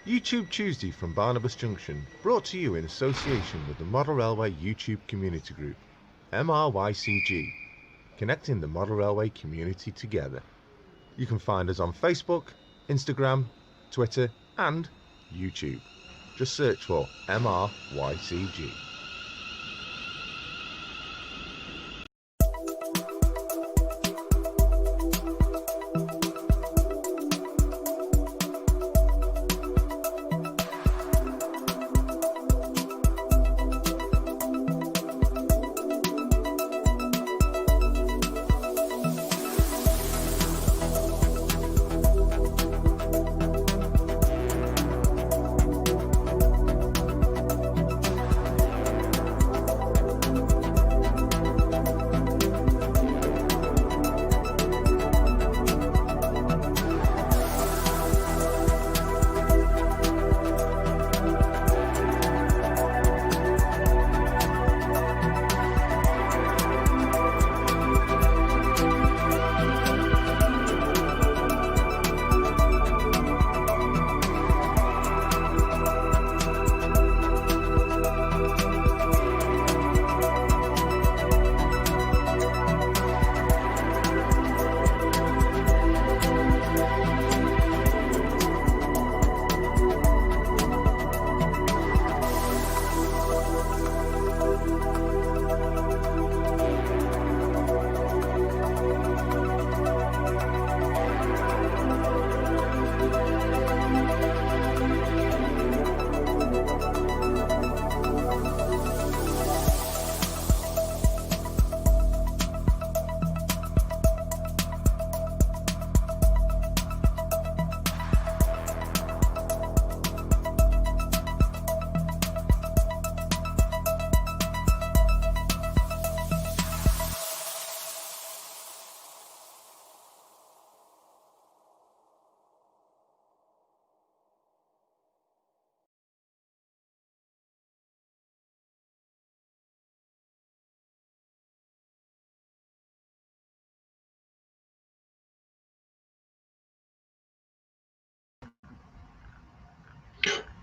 YouTube Tuesday from Barnabas Junction, brought to you in association with the Model Railway YouTube Community Group, MRYCG, connecting the Model Railway community together. You can find us on Facebook, Instagram, Twitter and YouTube. Just search for MRYCG.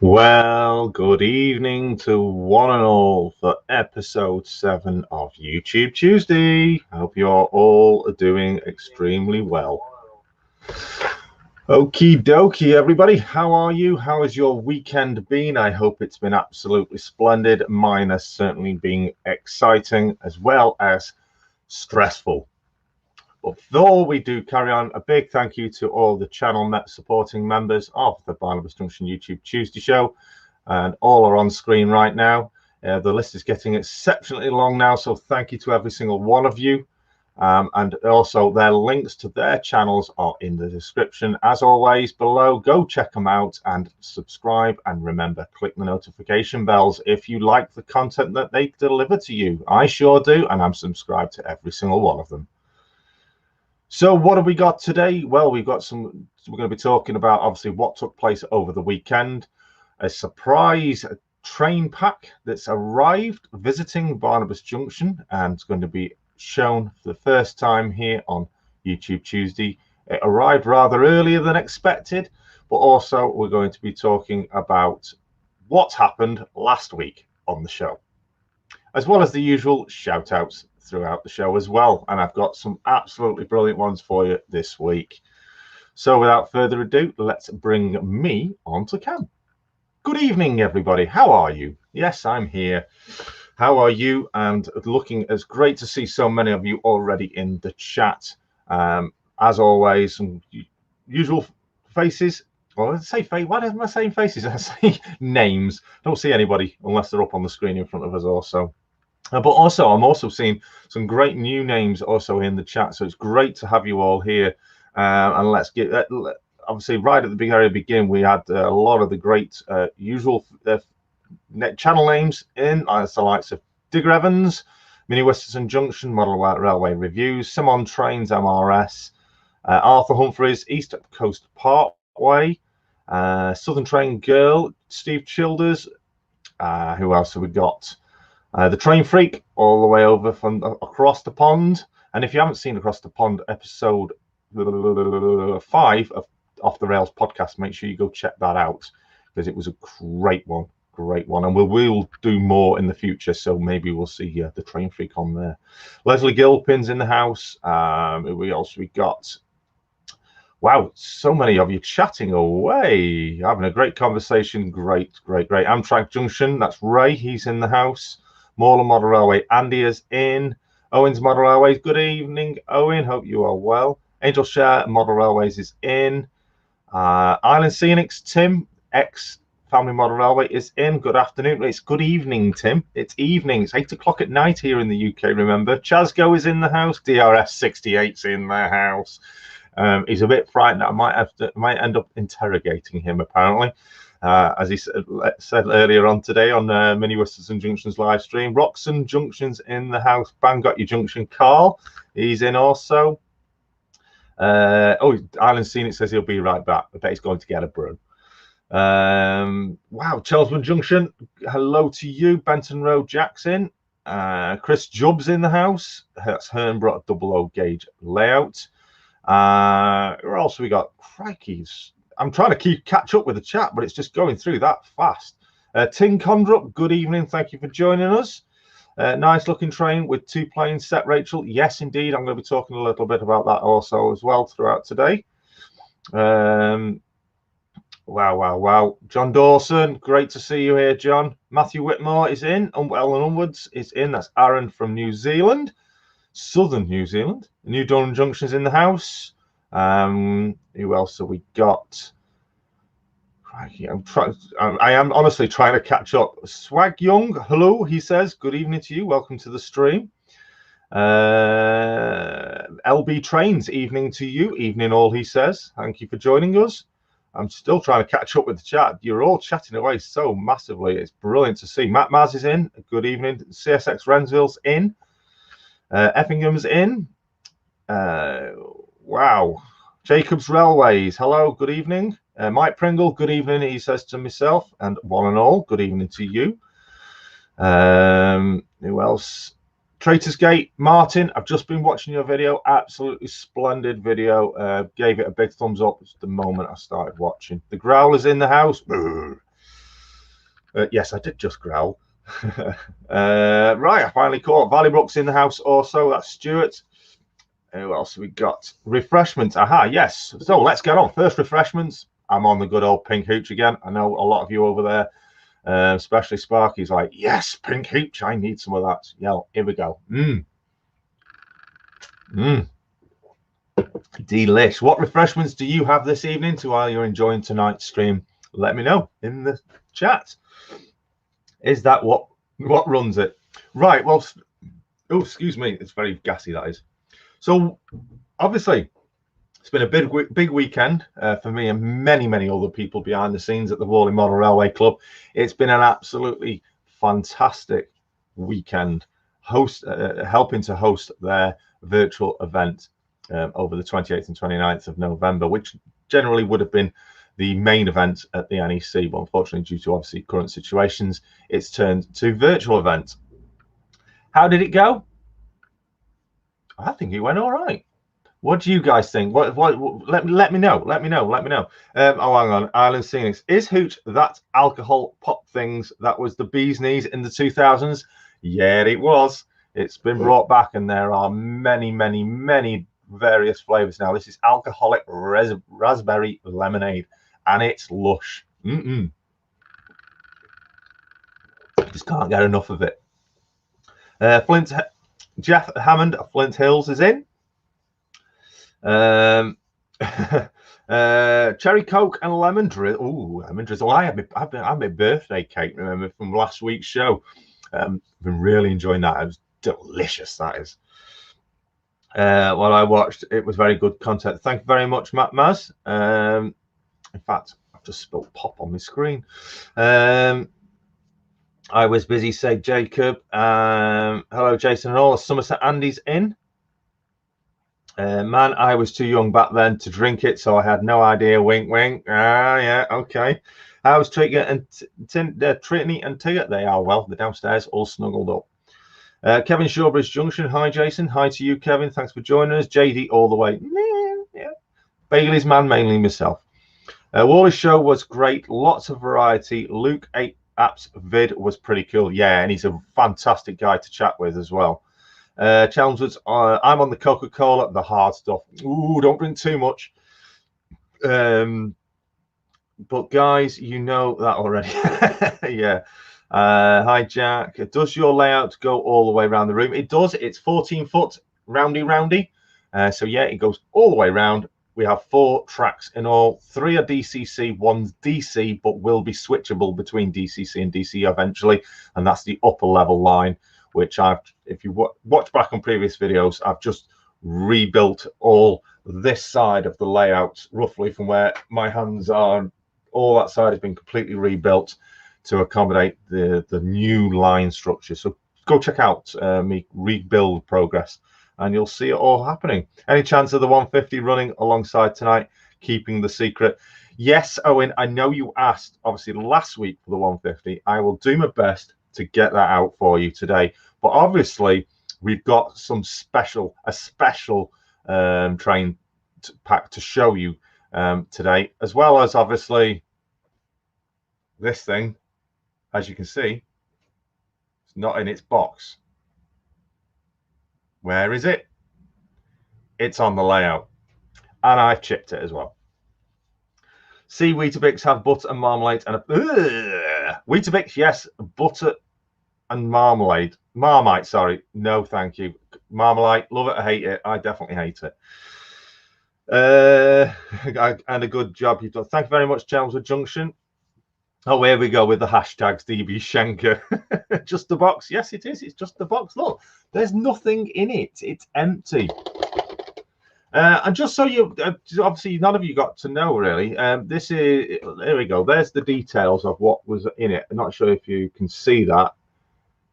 Well, good evening to one and all for episode 7 of YouTube Tuesday. I hope you're all doing extremely well. Okie dokie, everybody. How are you? How has your weekend been? I hope it's been absolutely splendid. Mine has certainly been exciting as well as stressful. But before we do carry on, a big thank you to all the channel supporting members of the Barnabas Junction YouTube Tuesday show, and all are on screen right now. The list is getting exceptionally long now, so thank you to every single one of you. And also their links to their channels are in the description as always below. Go check them out and subscribe, and remember, click the notification bells if you like the content that they deliver to you. I sure do, and I'm subscribed to every single one of them. So what have we got today? Well, we're going to be talking about obviously what took place over the weekend, a surprise train pack that's arrived visiting Barnabas Junction and it's going to be shown for the first time here on YouTube Tuesday. It arrived rather earlier than expected, but also we're going to be talking about what happened last week on the show, as well as the usual shout outs throughout the show as well. And I've got some absolutely brilliant ones for you this week. So without further ado, let's bring me on to cam. Good evening, everybody. How are you? Yes, I'm here. How are you? And looking, it's great to see so many of you already in the chat. As always, some usual faces. Well, let's say face. Why am I saying faces? I say names. I don't see anybody unless they're up on the screen in front of us also. But also, I'm also seeing some great new names also in the chat. So it's great to have you all here. And let's get obviously right at the very beginning, we had a lot of the great usual channel names in, as the likes of Digger Evans, Mini Western Junction, Model Railway Reviews, Simon Trains, MRS, Arthur Humphreys, East Coast Parkway, Southern Train Girl, Steve Childers. Who else have we got? The Train Freak, all the way over from across the pond. And if you haven't seen Across the Pond episode 5 of Off the Rails podcast, make sure you go check that out. because it was a great one. Great one, and we'll do more in the future, so maybe we'll see the Train Freak on there. Leslie Gilpin's in the house. We got, wow, so many of you chatting away, having a great conversation. Great. Amtrak Junction, that's Ray, he's in the house. Moreland Model Railway, Andy is in. Owens Model Railways, good evening, Owen, hope you are well. Angel Share Model Railways is in. Island Scenics, Tim, ex-Family Model Railway is in. Good afternoon. It's good evening, Tim. It's evening. It's 8 o'clock at night here in the UK, remember. Chasgo is in the house. DRS 68's in the house. He's a bit frightened. I might end up interrogating him, apparently. As he said earlier on today on Mini Whistles and Junctions live stream. Roxon Junction's in the house. Bang got your junction. Carl, he's in also. Island Scenic says he'll be right back. I bet he's going to get a brew. Wow, Chelmsford Junction, hello to you. Benton Road, Jackson. Chris Jubb's in the house. That's Hernborough double O gauge layout. Where else we got? Crikeys. I'm trying to catch up with the chat, but it's just going through that fast. Ting Condrup, good evening. Thank you for joining us. Nice looking train with 2 planes set, Rachel. Yes, indeed. I'm going to be talking a little bit about that also as well throughout today. Wow. John Dawson, great to see you here, John. Matthew Whitmore is in. Unwell and Onwards is in. That's Aaron from New Zealand. Southern New Zealand. New Durham Junction's in the house. Who else have we got? I am honestly trying to catch up. Swag Young, hello, he says. Good evening to you. Welcome to the stream. LB Trains, evening to you. Evening all, he says. Thank you for joining us. I'm still trying to catch up with the chat. You're all chatting away so massively. It's brilliant to see. Matt Maz is in. Good evening. CSX Rensville's in. Effingham's in. Wow. Jacobs Railways, hello, good evening. Mike Pringle, good evening, he says to myself and one and all, good evening to you. Who else? Traitors Gate, Martin, I've just been watching your video, absolutely splendid video. Gave it a big thumbs up the moment I started watching. The Growler's in the house. Yes, I did just growl. Right, I finally caught Valleybrook's in the house also, that's Stuart. Who else have we got? Refreshments. Aha, yes. So let's get on. First refreshments. I'm on the good old Pink Hooch again. I know a lot of you over there, especially Sparky's like, yes, Pink Hooch. I need some of that. Yeah, here we go. Delish. What refreshments do you have this evening while you're enjoying tonight's stream? Let me know in the chat. Is that what runs it? Right. Well, oh, excuse me. It's very gassy, that is. So, obviously, it's been a big weekend for me and many other people behind the scenes at the Worley Model Railway Club. It's been an absolutely fantastic weekend, helping to host their virtual event over the 28th and 29th of November, which generally would have been the main event at the NEC, but unfortunately, due to obviously current situations, it's turned to virtual event. How did it go? I think it went all right. What do you guys think? Let me know. Oh, hang on. Island Scenics. Is Hooch that alcohol pop things that was the bee's knees in the 2000s? Yeah, it was. It's been brought back, and there are many various flavors now. This is alcoholic raspberry lemonade, and it's lush. Just can't get enough of it. Jeff Hammond of Flint Hills is in. Cherry Coke and lemon drizzle. Ooh, lemon drizzle. I had my birthday cake, remember, from last week's show. Been really enjoying that. It was delicious, that is. While I watched, it was very good content. Thank you very much, Matt Maz. In fact, I've just spilled pop on my screen. I was busy, said Jacob. Hello, Jason and all. Somerset Andy's in. Man, I was too young back then to drink it, so I had no idea. Wink, wink. Ah, yeah, okay. How's Trinity and Tigger? They are well. They're downstairs, all snuggled up. Kevin Shawbridge Junction. Hi, Jason. Hi to you, Kevin. Thanks for joining us. JD all the way. Yeah. Bailey's man, mainly myself. Wally's show was great. Lots of variety. Luke 8 Apps vid was pretty cool. Yeah, and he's a fantastic guy to chat with as well. Chelmsford's, I'm on the Coca-Cola, the hard stuff. Ooh, don't drink too much. But guys, you know that already. Yeah. Hi, Jack. Does your layout go all the way around the room? It does. It's 14 foot roundy. So yeah, it goes all the way around. We have 4 tracks in all. 3 are DCC, 1's DC, but will be switchable between DCC and DC eventually. And that's the upper level line, which if you watch back on previous videos, I've just rebuilt all this side of the layout roughly from where my hands are. All that side has been completely rebuilt to accommodate the new line structure. So go check out me rebuild progress and you'll see it all happening. Any chance of the 150 running alongside tonight, keeping the secret? Yes, Owen, I know you asked obviously last week for the 150. I will do my best to get that out for you today. But obviously we've got a special train pack to show you today, as well as obviously this thing. As you can see, it's not in its box. Where is it? It's on the layout, and I've chipped it as well. See, Weetabix have butter and marmalade and Weetabix, yes, butter and marmalade. Marmite, sorry, no, thank you. Marmalade, love it, I hate it. I definitely hate it. And a good job you've done. Thank you very much, Chelmsford Junction. Oh, here we go with the hashtags, DB Schenker. Just the box. Yes, it is. It's just the box. Look, there's nothing in it. It's empty. And just so you, obviously, none of you got to know really. This is, there we go. There's the details of what was in it. I'm not sure if you can see that.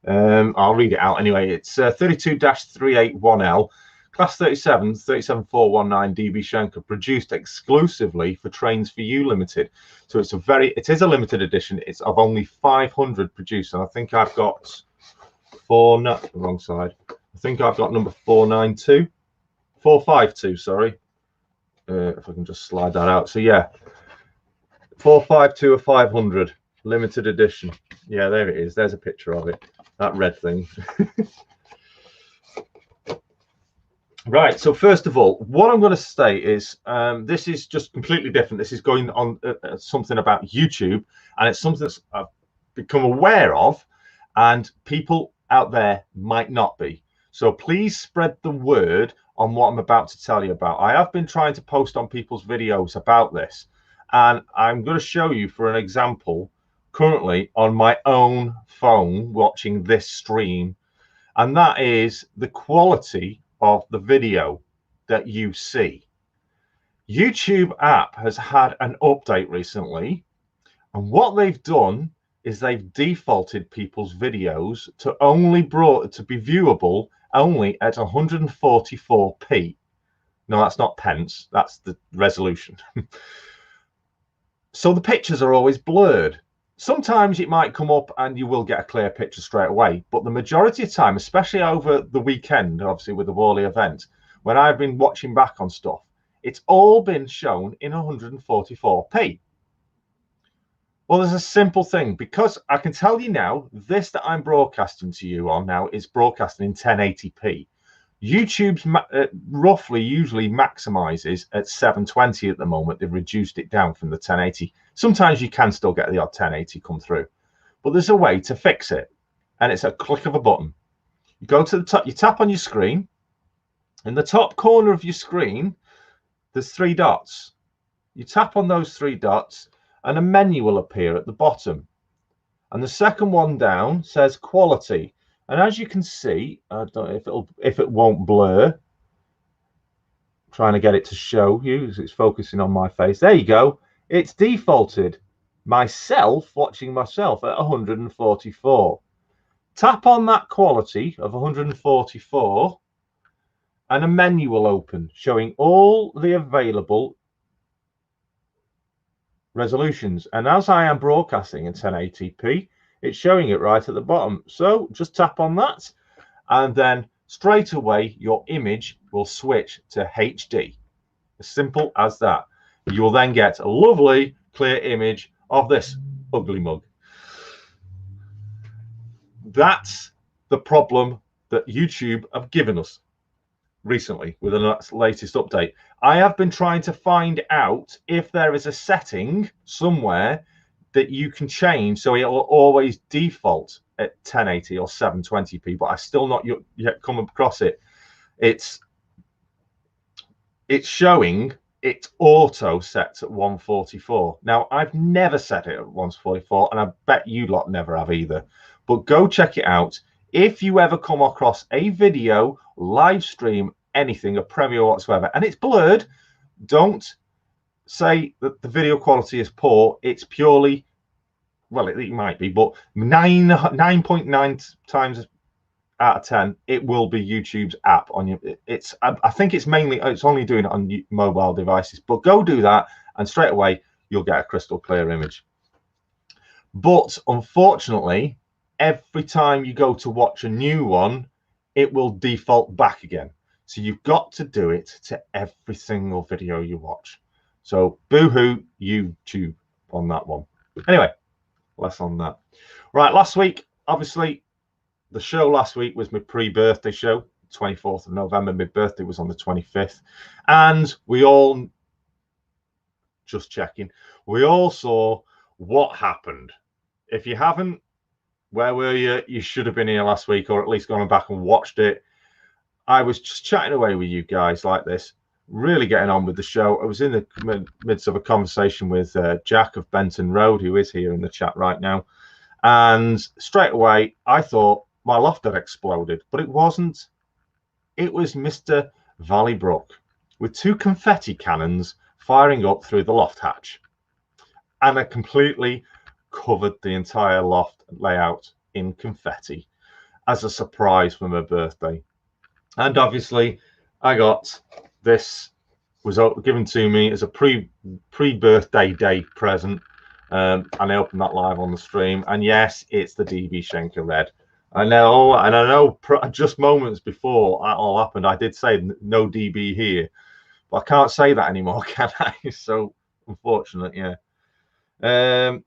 I'll read it out anyway. It's 32-381L. Class 37, 37419 DB Schenker, produced exclusively for Trains for You Limited. So it is a limited edition. It's of only 500 produced, and I think I've got wrong side. I think I've got number 452, sorry. If I can just slide that out. So yeah, 452 of 500 limited edition. Yeah, there it is. There's a picture of it. That red thing. Right, so first of all, what I'm going to say is this is just completely different. This is going on something about YouTube, and it's something that's I've become aware of, and people out there might not be. So please spread the word on what I'm about to tell you about. I have been trying to post on people's videos about this, and I'm going to show you for an example currently on my own phone watching this stream, and that is the quality of the video that you see. YouTube app has had an update recently, and what they've done is they've defaulted people's videos to be viewable only at 144p. No, that's not pence, that's the resolution. So the pictures are always blurred. Sometimes it might come up and you will get a clear picture straight away, but the majority of time, especially over the weekend, obviously with the Worley event, when I've been watching back on stuff, it's all been shown in 144p. Well, there's a simple thing, because I can tell you now, this that I'm broadcasting to you on now is broadcasting in 1080p. YouTube's roughly usually maximizes at 720 at the moment. They've reduced it down from the 1080. Sometimes you can still get the odd 1080 come through, but there's a way to fix it, and it's a click of a button. You go to the top, you tap on your screen. In the top corner of your screen, there's 3 dots. You tap on those 3 dots, and a menu will appear at the bottom. And the second one down says quality. And as you can see, I don't know if it won't blur. I'm trying to get it to show you as it's focusing on my face. There you go. It's defaulted. Watching myself at 144. Tap on that quality of 144 and a menu will open showing all the available resolutions. And as I am broadcasting in 1080p, it's showing it right at the bottom. So just tap on that and then straight away your image will switch to HD. As simple as that. you will then get a lovely clear image of this ugly mug. That's the problem that YouTube have given us recently with the latest update. I have been trying to find out if there is a setting somewhere that you can change so it'll always default at 1080 or 720p, but I still not yet come across it. It's showing it auto sets at 144. Now, I've never set it at 144, and I bet you lot never have either. But go check it out. If you ever come across a video, live stream, anything, a Premiere whatsoever, and it's blurred, don't say that the video quality is poor. It's purely, well, it might be, but 9.9 times out of 10, it will be YouTube's app on you. I think it's only doing it on mobile devices, but go do that, and straight away you'll get a crystal clear image. But unfortunately, every time you go to watch a new one, it will default back again. So you've got to do it to every single video you watch. So boo-hoo YouTube on that one. Anyway, less on that. Right, last week, obviously, the show last week was my pre-birthday show, 24th of November. My birthday was on the 25th. And we all, just checking, we all saw what happened. If you haven't, where were you? You should have been here last week, or at least gone back and watched it. I was just chatting away with you guys like this, really getting on with the show. I was in the midst of a conversation with Jack of Benton Road, who is here in the chat right now. And straight away, I thought my loft had exploded, but it wasn't. It was Mr. Valleybrook with 2 confetti cannons firing up through the loft hatch. And it completely covered the entire loft layout in confetti as a surprise for my birthday. And obviously, I got this, was given to me as a pre-birthday day present. And I opened that live on the stream. And yes, it's the DB Schenker Red. I know, and I know just moments before that all happened, I did say no DB here. But I can't say that anymore, can I? So, unfortunate, yeah.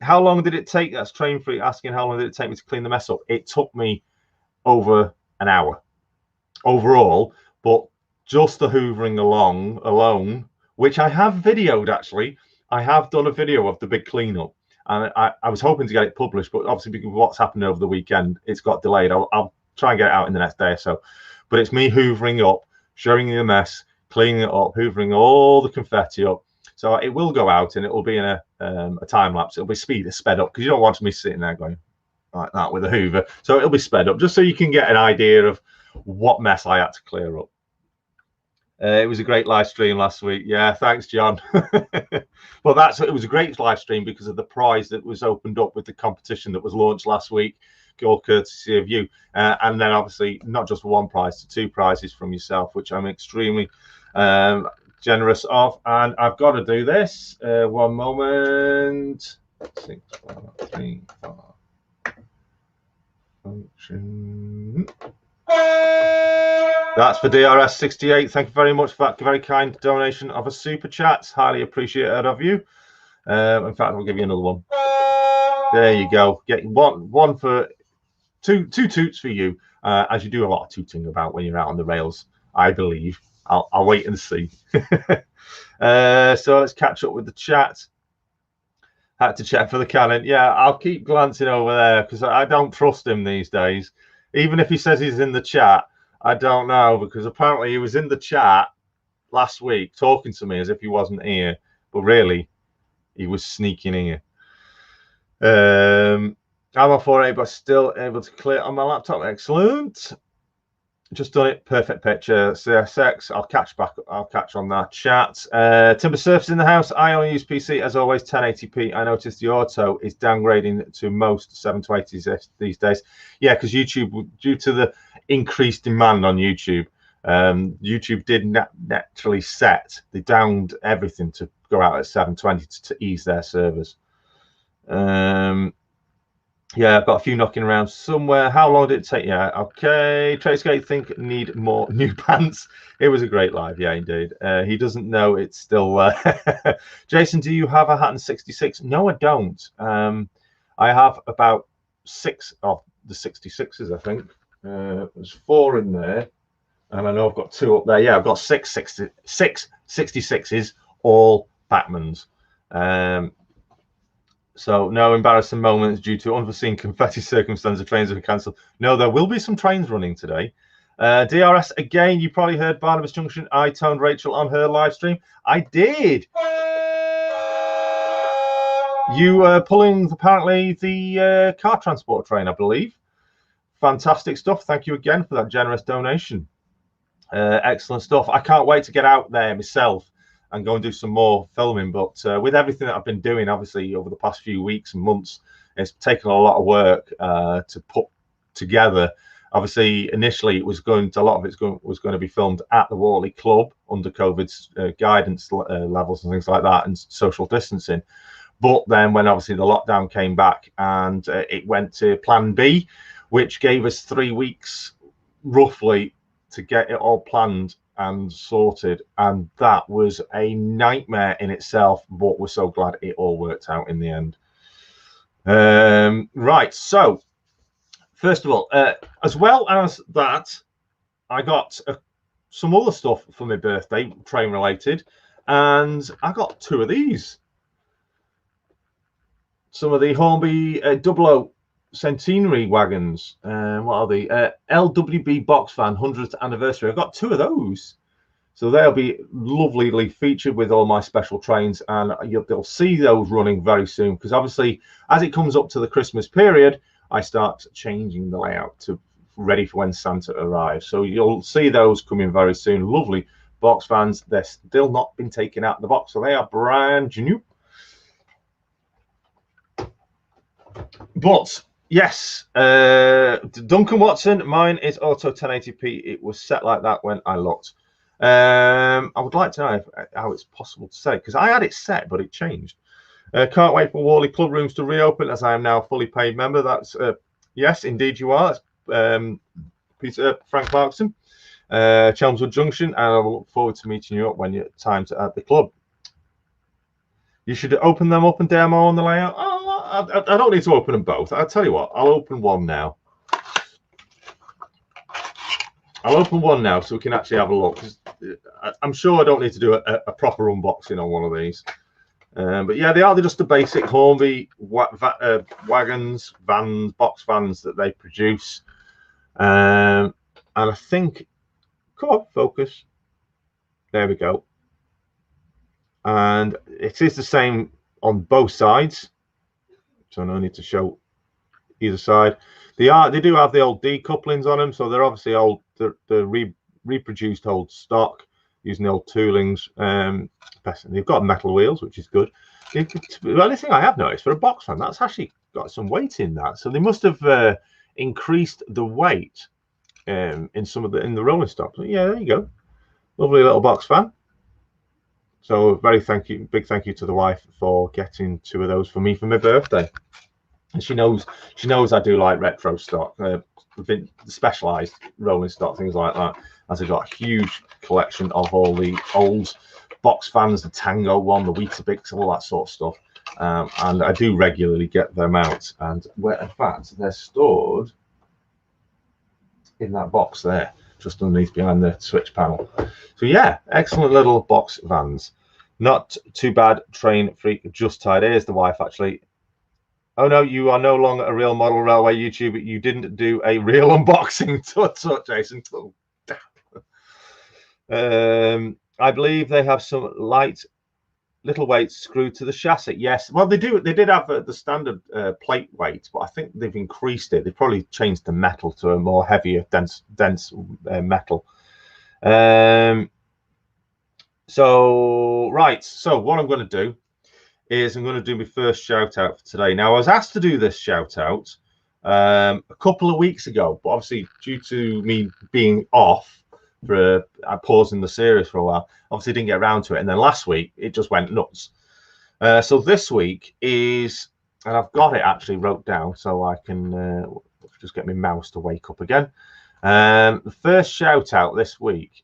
How long did it take? That's Train Free asking how long did it take me to clean the mess up. It took me over an hour overall, but just the hoovering alone, which I have videoed actually. I have done a video of the big cleanup, and I was hoping to get it published, but obviously because of what's happened over the weekend, it's got delayed. I'll try and get it out in the next day or so. But it's me hoovering up, showing you the mess, cleaning it up, hoovering all the confetti up. So it will go out, and it will be in a time lapse. It'll be sped up, because you don't want me sitting there going like that with a hoover. So it'll be sped up, just so you can get an idea of what mess I had to clear up. It was a great live stream last week. Yeah, thanks, John. Well, it was a great live stream because of the prize that was opened up with the competition that was launched last week, all courtesy of you. And then obviously not just 1 prize, 2 prizes from yourself, which I'm extremely generous of. And I've got to do this. 1 moment. 6, 4, 3, 4. Function. That's for DRS68. Thank you very much for that very kind donation of a super chat. Highly appreciated of you. In fact, I'll give you another one. There you go. Get one for two toots for you, as you do a lot of tooting about when you're out on the rails, I believe. I'll wait and see. So let's catch up with the chat. Had to check for the cannon. Yeah, I'll keep glancing over there because I don't trust him these days. Even if he says he's in the chat, I don't know, because apparently he was in the chat last week talking to me as if he wasn't here, but really he was sneaking here. I'm on 4A, but still able to clear on my laptop. Excellent. Just done it. Perfect picture. CSX. I'll catch on that chat. Timber Surface in the house. I only use PC as always. 1080p. I noticed the auto is downgrading to most 720s these days. Yeah, because YouTube, due to the increased demand on YouTube, YouTube did naturally set. They downed everything to go out at 720 to ease their servers. Yeah, I've got a few knocking around somewhere. How long did it take? Yeah, okay. Tradesgate think need more new pants. It was a great live. Yeah, indeed. He doesn't know it's still. Jason, do you have a Hatton 66? No, I don't. I have about 6 of the 66s, I think. There's 4 in there. And I know I've got 2 up there. Yeah, I've got 6 66s, all Bachmans. So no embarrassing moments due to unforeseen confetti circumstances. Trains have been cancelled. No, there will be some trains running today. DRS again. You probably heard Barnabas Junction. I toned Rachel on her live stream. I did. You pulling apparently the car transport train, I believe. Fantastic stuff. Thank you again for that generous donation. Excellent stuff. I can't wait to get out there myself and go and do some more filming. But with everything that I've been doing, obviously, over the past few weeks and months, it's taken a lot of work to put together. Obviously, initially, it was going to, a lot of it was going to be filmed at the Worley Club under COVID's guidance levels and things like that and social distancing. But then when obviously the lockdown came back and it went to Plan B, which gave us 3 weeks roughly to get it all planned and sorted, and that was a nightmare in itself, but we're so glad it all worked out in the end. Right, so first of all, as well as that, I got some other stuff for my birthday, train related, and I got 2 of these. Some of the Hornby 00 centenary wagons. What are they? LWB box van 100th anniversary. I've got 2 of those, so they'll be lovelyly featured with all my special trains, and you'll see those running very soon, because obviously as it comes up to the Christmas period, I start changing the layout to ready for when Santa arrives. So you'll see those coming very soon. Lovely box vans. They're still not been taken out of the box, so they are brand new. But yes, Duncan Watson, mine is auto 1080p. It was set like that when I looked. I would like to know how it's possible to say, because I had it set, but it changed. Can't wait for Worley Club rooms to reopen, as I am now a fully paid member. That's yes, indeed you are. Peter Frank Clarkson, Chelmsford Junction, and I look forward to meeting you up when you're time to add the club. You should open them up and demo on the layout. Oh, I don't need to open them both. I'll tell you what, I'll open one now. I'll open one now so we can actually have a look. I'm sure I don't need to do a proper unboxing on one of these. But yeah, they're just the basic Hornby wagons, vans, box vans that they produce. And I think, come on, focus. There we go. And it is the same on both sides, so no need to show either side. They do have the old decouplings on them, so they're obviously old. They're reproduced old stock using the old toolings. They've got metal wheels, which is good. The only thing I have noticed for a box van, that's actually got some weight in that, so they must have increased the weight in some of the rolling stock. So yeah, there you go, lovely little box van. So big thank you to the wife for getting 2 of those for me for my birthday. And she knows I do like retro stock, specialized rolling stock, things like that. As I've got a huge collection of all the old box vans, the Tango one, the Weetabix, all that sort of stuff. And I do regularly get them out. And in fact, they're stored in that box there, just underneath behind the switch panel. So yeah, excellent little box vans. Not too bad, train freak. Just tired. Here's the wife actually. Oh no, you are no longer a real model railway YouTuber. You didn't do a real unboxing. Tut, Jason. I believe they have some light little weights screwed to the chassis. Yes, well they do. They did have the standard plate weight, but I think they've increased it. They've probably changed the metal to a more heavier, dense metal. So right, so what I'm going to do is I'm going to do my first shout out for today. Now I was asked to do this shout out a couple of weeks ago, but obviously due to me being off for pausing the series for a while, obviously didn't get around to it. And then last week it just went nuts. So this week is and I've got it actually wrote down so I can just get my mouse to wake up again. The first shout out this week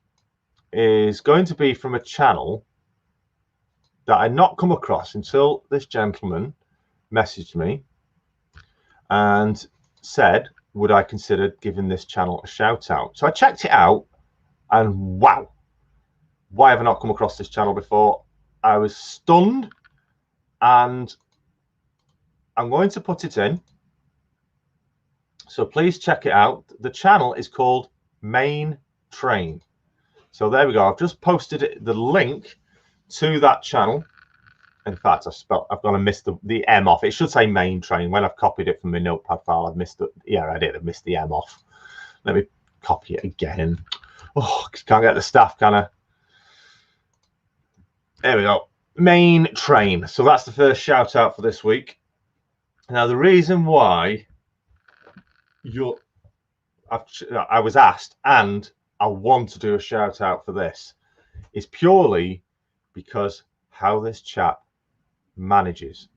is going to be from a channel that I'd not come across until this gentleman messaged me and said, would I consider giving this channel a shout out? So I checked it out, and wow, why have I not come across this channel before? I was stunned, and I'm going to put it in. So please check it out. The channel is called Main Train. So there we go. I've just posted the link to that channel. In fact, I've gone and missed the M off. It should say Main Train. When I've copied it from my notepad file, I've missed it. Yeah, I did. I've missed the M off. Let me copy it again. Oh, can't get the staff, can I? There we go. Main Train. So that's the first shout out for this week. Now, the reason why I was asked, and I want to do a shout out for this, is purely because how this chap manages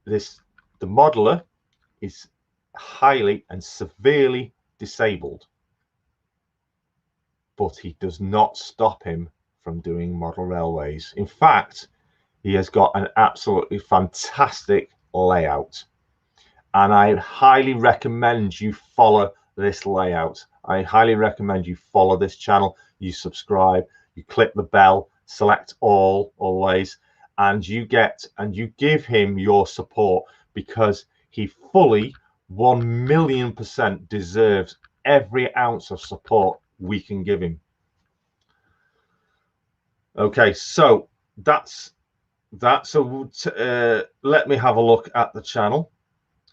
this. The modeler is highly and severely disabled, but he does not stop him from doing model railways. In fact, he has got an absolutely fantastic layout, and I highly recommend you follow this layout. I highly recommend you follow this channel, you subscribe, you click the bell, select all always, and you give him your support, because he fully 1,000,000% deserves every ounce of support we can give him. Okay, so that's that. So let me have a look at the channel.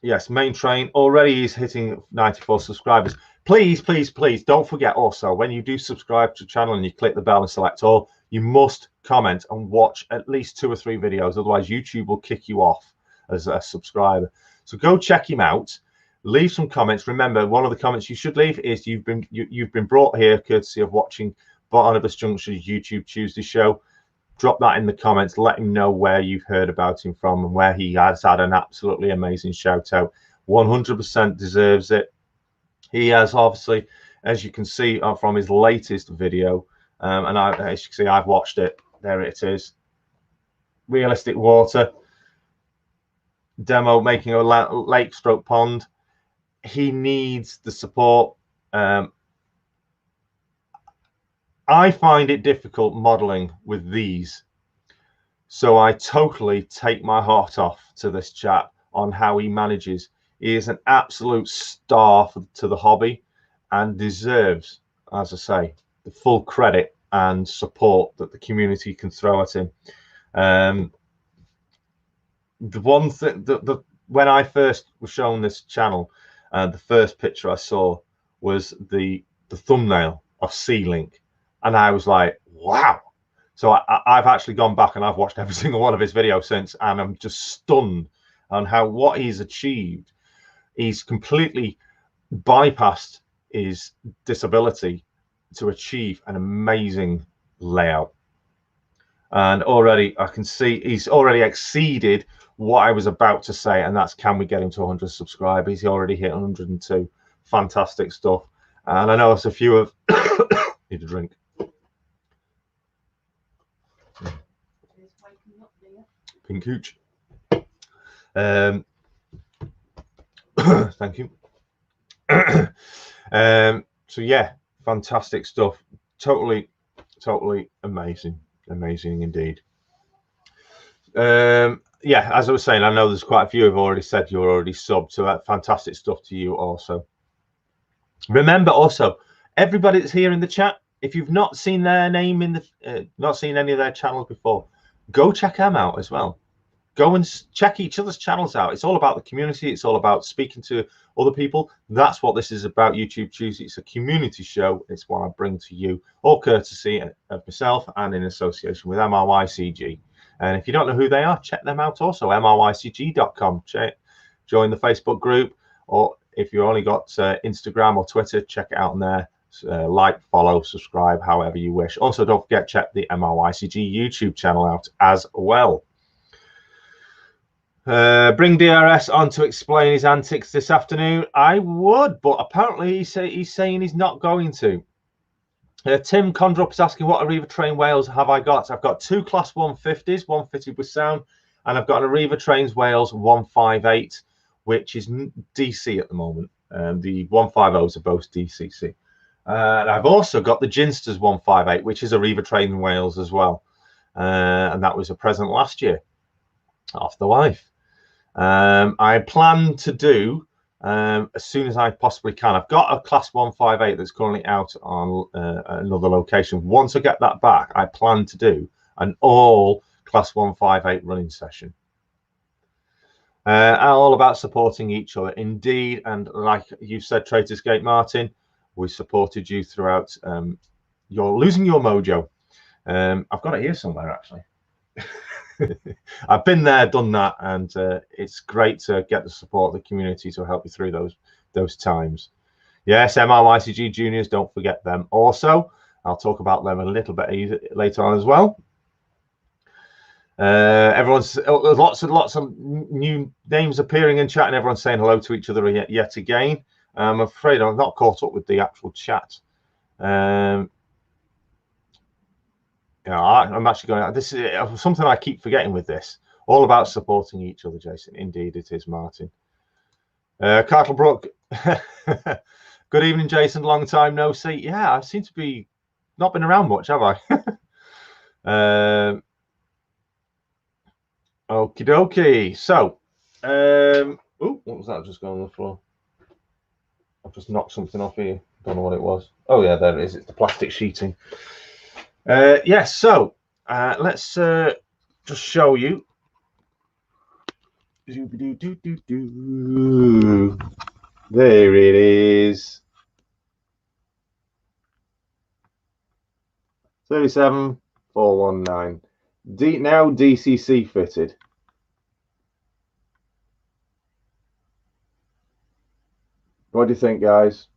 Yes, Main Train already is hitting 94 subscribers. Please, please, please don't forget also, when you do subscribe to the channel and you click the bell and select all, you must comment and watch at least 2 or 3 videos. Otherwise, YouTube will kick you off as a subscriber. So go check him out. Leave some comments. Remember, one of the comments you should leave is you've been brought here courtesy of watching Barnabas Junction's YouTube Tuesday show. Drop that in the comments. Let him know where you've heard about him from and where he has had an absolutely amazing shout out. 100% deserves it. He has, obviously, as you can see from his latest video, and as you can see, I've watched it. There it is. Realistic water demo, making a lake stroke pond. He needs the support. I find it difficult modeling with these, so I totally take my heart off to this chap on how he manages. He is an absolute star to the hobby and deserves, as I say, the full credit and support that the community can throw at him. The one thing that when I first was shown this channel, the first picture I saw was the thumbnail of C-Link. And I was like, wow. So I've actually gone back and I've watched every single one of his videos since, and I'm just stunned on what he's achieved. He's completely bypassed his disability to achieve an amazing layout. And already I can see he's already exceeded what I was about to say, and that's, can we get him to 100 subscribers? He already hit 102. Fantastic stuff. And I know it's a few of need a drink. Pink hooch. Thank you. So yeah, fantastic stuff. Totally amazing indeed. Yeah, as I was saying, I know there's quite a few who've already said you're already subbed, so that fantastic stuff to you also. Remember also, everybody that's here in the chat, if you've not seen their name in the not seen any of their channels before, go check them out as well. Go and check each other's channels out. It's all about the community. It's all about speaking to other people. That's what this is about, YouTube Tuesday. It's a community show. It's what I bring to you, all courtesy of myself and in association with MRYCG. And if you don't know who they are, check them out also, MRYCG.com. Join the Facebook group, or if you only got Instagram or Twitter, check it out on there. Like, follow, subscribe, however you wish. Also, don't forget, check the MRYCG YouTube channel out as well. Bring DRS on to explain his antics this afternoon. I would, but apparently he's saying he's not going to. Tim Condrup is asking, what Arriva Train Wales have I got? I've got 2 Class 150s, one fitted with sound, and I've got an Arriva Trains Wales 158, which is DC at the moment. The 150s are both DCC. And I've also got the Ginsters 158, which is Arriva Train Wales as well. And that was a present last year off the wife. I plan to do as soon as I possibly can. I've got a Class 158 that's currently out on another location. Once I get that back, I plan to do an all Class 158 running session. All about supporting each other, indeed. And like you said, Traitors Gate Martin, we supported you throughout your losing your mojo. I've got it here somewhere, actually. I've been there, done that, and it's great to get the support of the community to help you through those times. Yes, MRYCG juniors, don't forget them. Also, I'll talk about them a little bit later on as well. Everyone's lots of new names appearing in chat, and everyone's saying hello to each other yet again. I'm afraid I've not caught up with the actual chat. Yeah, I'm actually going. This is something I keep forgetting with this. All about supporting each other, Jason. Indeed, it is, Martin. Cartlebrook. Good evening, Jason. Long time no see. Yeah, I seem to be not been around much, have I? Okie dokie. So, oh, what was that just going on the floor? I've just knocked something off here. Don't know what it was. Oh yeah, there it is. It's the plastic sheeting. Yes, so let's just show you. There it is. 37419. Now DCC fitted. What do you think, guys?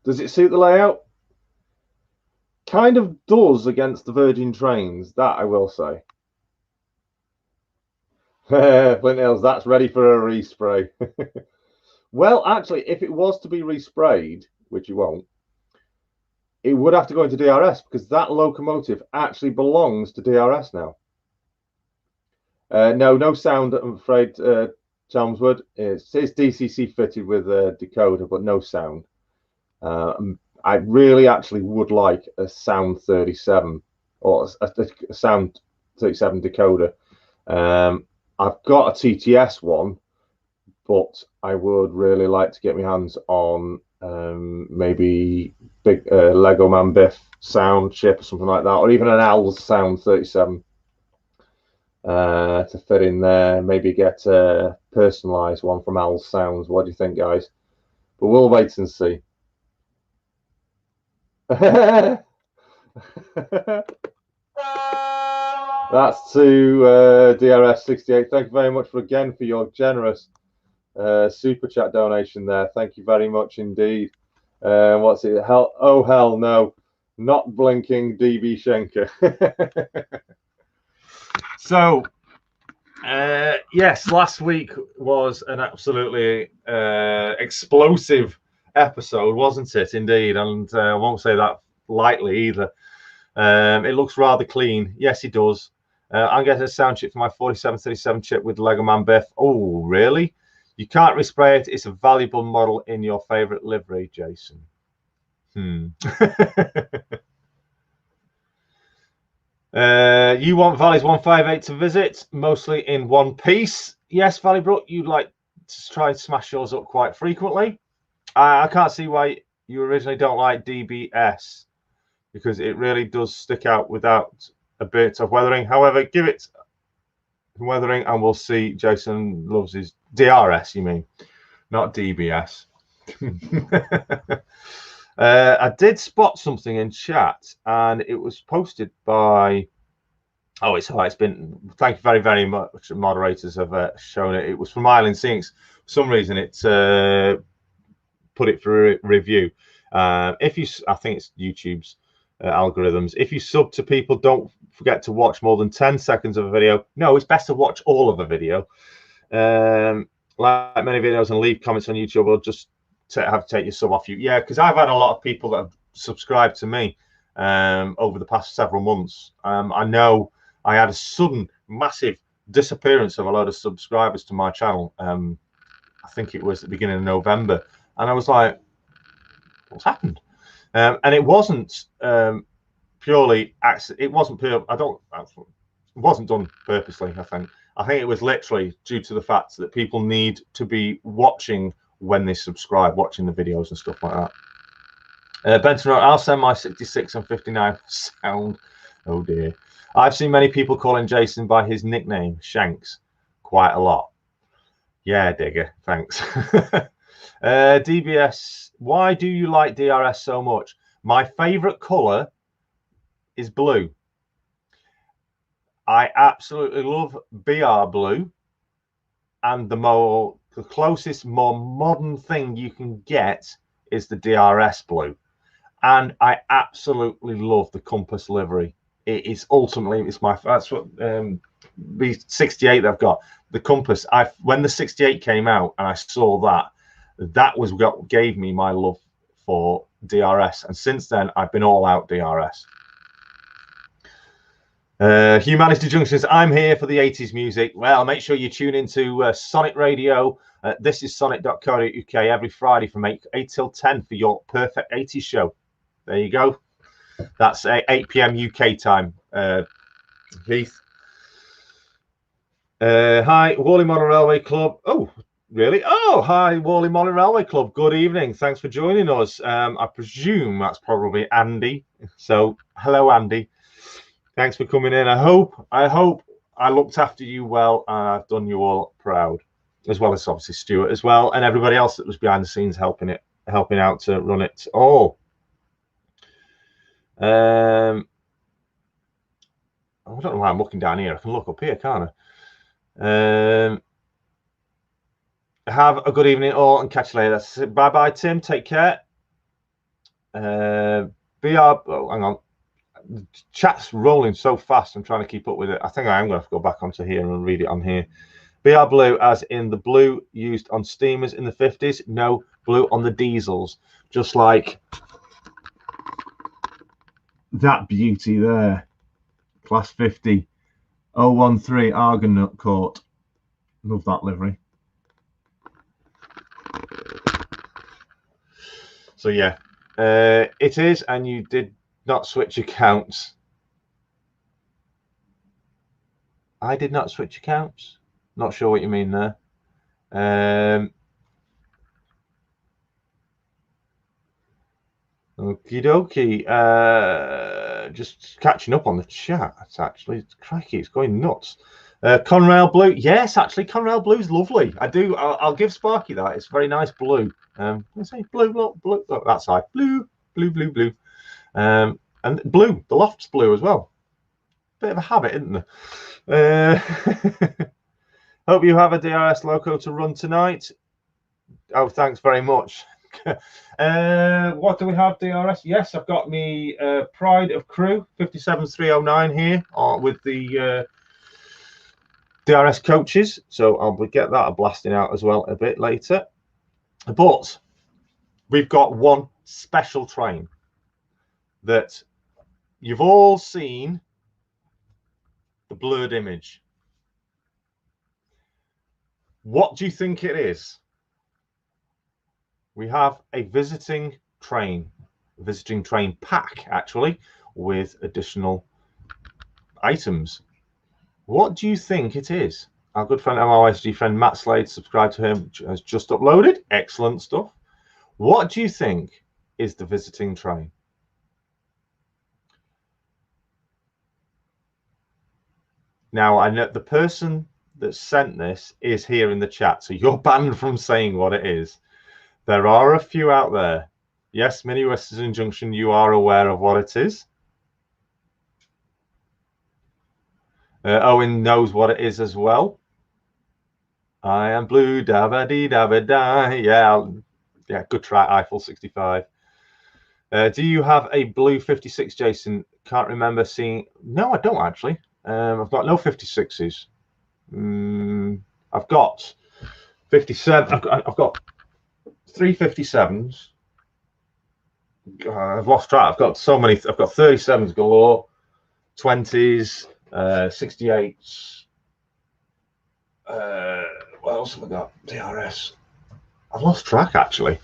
Does it suit the layout? Kind of does against the Virgin Trains, that I will say. Flint Hills, that's ready for a respray. Well, actually, if it was to be resprayed, which it won't, it would have to go into DRS because that locomotive actually belongs to DRS now. No sound, I'm afraid, Chelmsford. It's DCC fitted with a decoder, but no sound. I really actually would like a sound 37 or a sound 37 decoder. I've got a TTS one, but I would really like to get my hands on maybe big Lego Man Biff sound chip or something like that, or even an Al's sound 37 to fit in there. Maybe get a personalized one from Al's Sounds. What do you think, guys? But we'll wait and see. That's to DRS 68. Thank you very much for your generous super chat donation there. Thank you very much indeed. What's it? Hell, oh hell no, not blinking DB Schenker. So yes, last week was an absolutely explosive episode, wasn't it? Indeed, and I won't say that lightly either. It looks rather clean. Yes, it does. I'm getting a sound chip for my 4737 chip with Lego Man Biff. Oh, really? You can't respray it. It's a valuable model in your favorite livery, Jason. You want Valley's 158 to visit, mostly in one piece. Yes, Valley Brook, you'd like to try and smash yours up quite frequently. I can't see why you originally don't like DBS, because it really does stick out without a bit of weathering. However, give it weathering and we'll see. Jason loves his DRS, you mean, not DBS. I did spot something in chat and it was posted by, oh, it's been, thank you very, very much. Moderators have shown it. It was from Island Sinks. For some reason it put it for a review. If you, I think it's YouTube's algorithms. If you sub to people, don't forget to watch more than 10 seconds of a video. No, it's best to watch all of a video. Like many videos and leave comments on YouTube, or just have to take your sub off you. Yeah, because I've had a lot of people that have subscribed to me over the past several months. I know I had a sudden massive disappearance of a load of subscribers to my channel. I think it was at the beginning of November, and I was like, what's happened? And it wasn't purely accident. It wasn't pure. It wasn't done purposely. I think it was literally due to the fact that people need to be watching when they subscribe, watching the videos and stuff like that. Benton wrote, I'll send my 66 and 59 sound. Oh dear. I've seen many people calling Jason by his nickname, Shanks, quite a lot. Yeah, Digger, thanks. DBS, why do you like DRS so much? My favorite color is blue. I absolutely love BR blue, and the closest, more modern thing you can get is the DRS blue. And I absolutely love the Compass livery. It is ultimately, that's what the 68 I've got. The Compass, when the 68 came out and I saw that was what gave me my love for DRS. And since then, I've been all out DRS. Humanity Junctions, I'm here for the 80s music. Well, make sure you tune into Sonic Radio. This is sonic.co.uk every Friday from 8 till 10 for your perfect 80s show. There you go. That's 8 p.m. UK time. Heath. Hi, Worley Model Railway Club. Oh, really? Oh, hi, Worley Model Railway Club. Good evening. Thanks for joining us. I presume that's probably Andy. So, hello, Andy. Thanks for coming in. I hope I looked after you well, and I've done you all proud, as well as obviously Stuart as well, and everybody else that was behind the scenes helping out to run it all. I don't know why I'm looking down here. I can look up here, can't I? Have a good evening all, and catch you later. Bye bye, Tim. Take care. Oh, hang on. The chat's rolling so fast. I'm trying to keep up with it. I think I am going to have to go back onto here and read it on here. BR blue, as in the blue used on steamers in the 50s. No, blue on the diesels, just like that beauty there. Class 50 013 Argonaut Court. Love that livery. So yeah, it is, and you did not switch accounts. I did not switch accounts. Not sure what you mean there. Okie dokie. Just catching up on the chat. It's actually crikey, it's going nuts. Conrail blue, yes, actually, Conrail blue is lovely. I'll give Sparky that. It's very nice blue. Let's say blue, blue. Oh, that side, blue. And blue, the loft's blue as well. Bit of a habit, isn't there? Hope you have a DRS loco to run tonight. Oh, thanks very much. What do we have, DRS? Yes, I've got me Pride of Crew 57309 here with the DRS coaches. So I'll get that blasting out as well a bit later. But we've got one special train that you've all seen the blurred image. What do you think it is? We have a visiting train pack, actually, with additional items. What do you think it is? Our good friend, MRYCG friend Matt Slade, subscribe to him, has just uploaded. Excellent stuff. What do you think is the visiting train? Now, I know the person that sent this is here in the chat, so you're banned from saying what it is. There are a few out there. Yes, Mini Western Junction, you are aware of what it is. Owen knows what it is as well. I am blue, dabba dee dabba die. Yeah, good try, Eiffel 65. Do you have a blue 56, Jason? Can't remember seeing. No, I don't actually. I've got no 56s. I've got 57. I've got 357s. I've lost track. I've got so many. I've got 37s galore, 20s, 68s. What else have I got? DRS. I've lost track actually.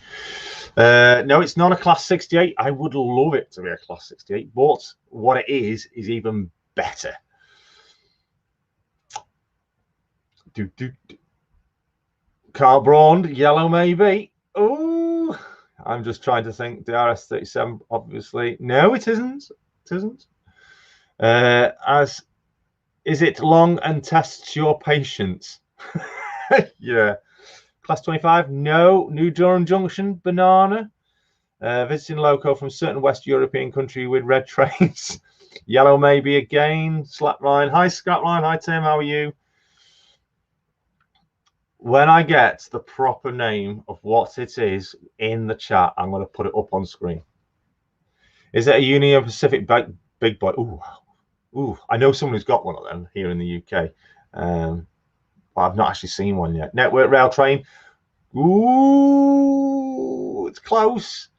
No, it's not a class 68. I would love it to be a class 68, but what it is even better. Carl Braun, yellow maybe. Oh, I'm just trying to think. DRS 37, obviously. No, it isn't. It isn't. As is it long and tests your patience? Yeah. Class 25, no. New Durham Junction, banana. Visiting loco from certain West European country with red trains. Yellow maybe again. Slapline. Hi, Scrapline. Hi, Tim. How are you? When I get the proper name of what it is in the chat, I'm going to put it up on screen. Is it a Union Pacific big boy? Ooh, I know someone who's got one of them here in the UK. But I've not actually seen one yet. Network Rail Train. Ooh, it's close.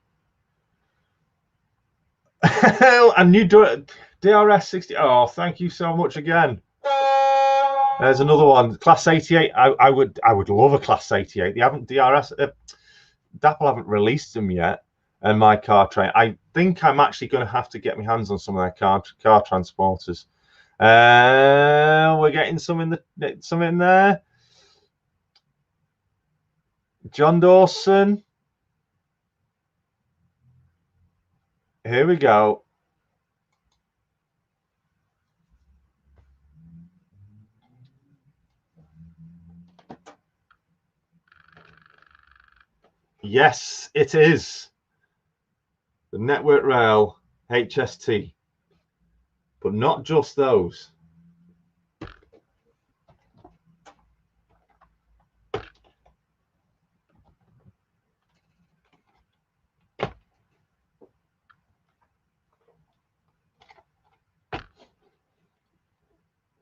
A new DRS 60. Oh, thank you so much again. There's another one. Class 88. I would love a Class 88. They haven't DRS. Dapple haven't released them yet. And my car train. I think I'm actually going to have to get my hands on some of their car transporters. We're getting some in there. John Dawson. Here we go. Yes, it is. The Network Rail HST. But not just those.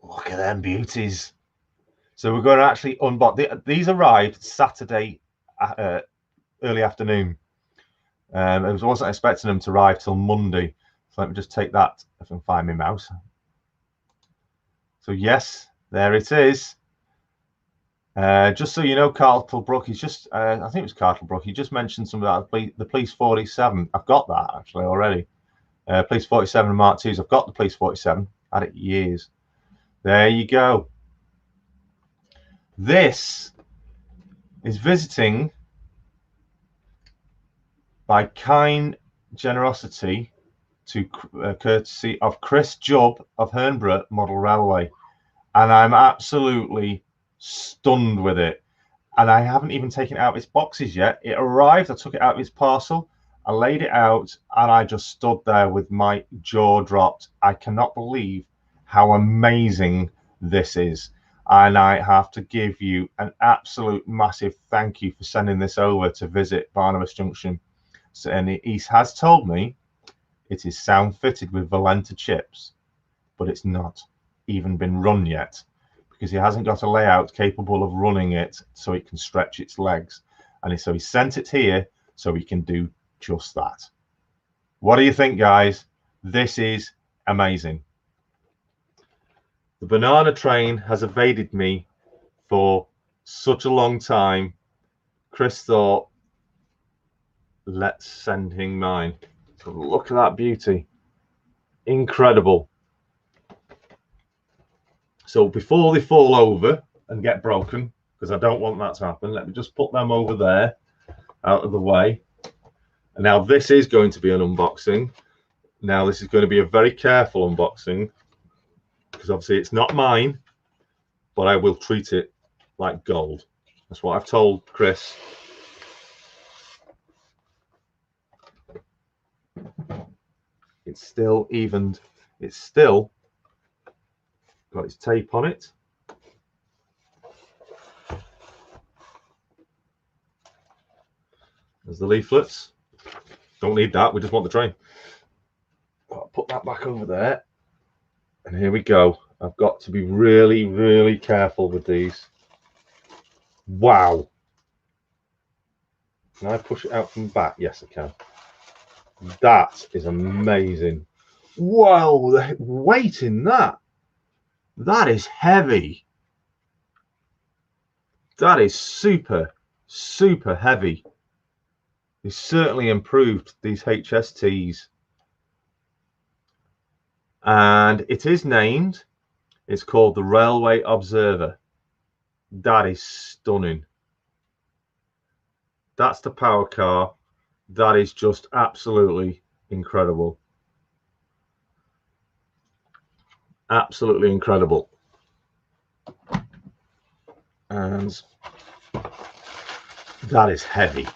Look at them beauties. So we're going to actually unbox. These arrived Saturday early afternoon. I wasn't expecting them to arrive till Monday. So let me just take that if I can find my mouse. So yes, there it is. Just so you know, Cartlebrook, he's just, I think it was Cartlebrook, he just mentioned some of that, the Police 47. I've got that actually already. Police 47 and Mark IIs. I've got the Police 47. Had it years. There you go. This is visiting by kind generosity to courtesy of Chris Jubb of Hernborough Model Railway. And I'm absolutely stunned with it. And I haven't even taken it out of its boxes yet. It arrived, I took it out of its parcel, I laid it out, and I just stood there with my jaw dropped. I cannot believe how amazing this is. And I have to give you an absolute massive thank you for sending this over to visit Barnabas Junction. So, and he has told me it is sound fitted with Valenta chips, but it's not even been run yet because he hasn't got a layout capable of running it so it can stretch its legs. And so he sent it here so we can do just that. What do you think, guys? This is amazing. The banana train has evaded me for such a long time. Chris thought, let's send him mine. So look at that beauty. Incredible. So before they fall over and get broken, because I don't want that to happen, let me just put them over there out of the way. And now this is going to be an unboxing. Now this is going to be a very careful unboxing because obviously it's not mine, but I will treat it like gold. That's what I've told Chris. It's still evened. It's still got its tape on it. There's the leaflets. Don't need that. We just want the train. I'll put that back over there. And here we go. I've got to be really, really careful with these. Wow. Can I push it out from the back? Yes, I can. That is amazing. Whoa, the weight in that. That is heavy. That is super, super heavy. It's certainly improved these HSTs. And it is named, it's called the Railway Observer. That is stunning. That's the power car. That is just absolutely incredible. Absolutely incredible. And that is heavy.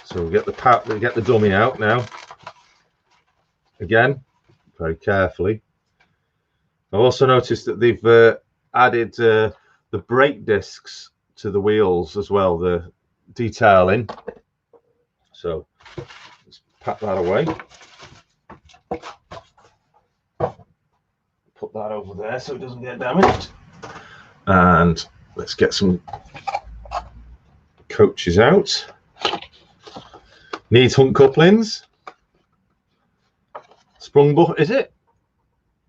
So we'll get the dummy out now. Again, very carefully. I also noticed that they've added the brake discs to the wheels as well, the detailing. So let's pack that away. Put that over there so it doesn't get damaged. And let's get some coaches out. Needs hunt couplings. Sprung buffer, is it?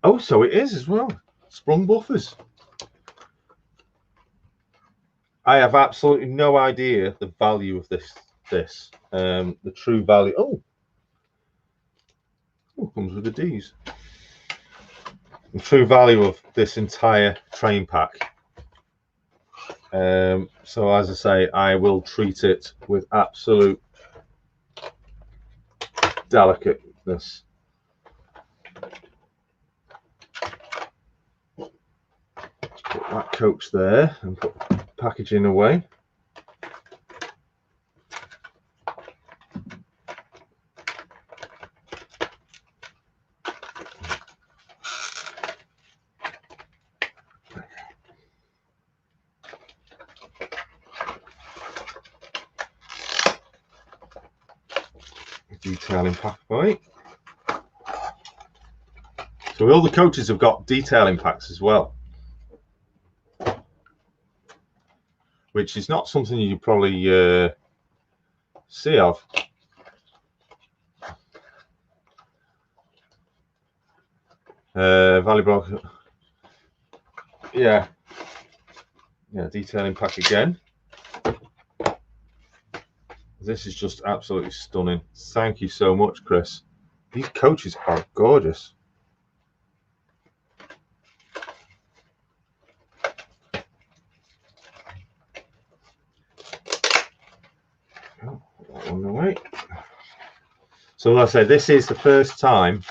Oh, so it is as well. Sprung buffers. I have absolutely no idea the value of this. The true value. Oh, comes with the D's. The true value of this entire train pack. So as I say, I will treat it with absolute delicateness. Put that coach there and put packaging away. Detailing pack away. So all the coaches have got detailing packs as well, which is not something you probably see of. Valley Broker, yeah, detailing pack again. This is just absolutely stunning. Thank you so much, Chris. These coaches are gorgeous. Oh, put that one away. So like I say, this is the first time.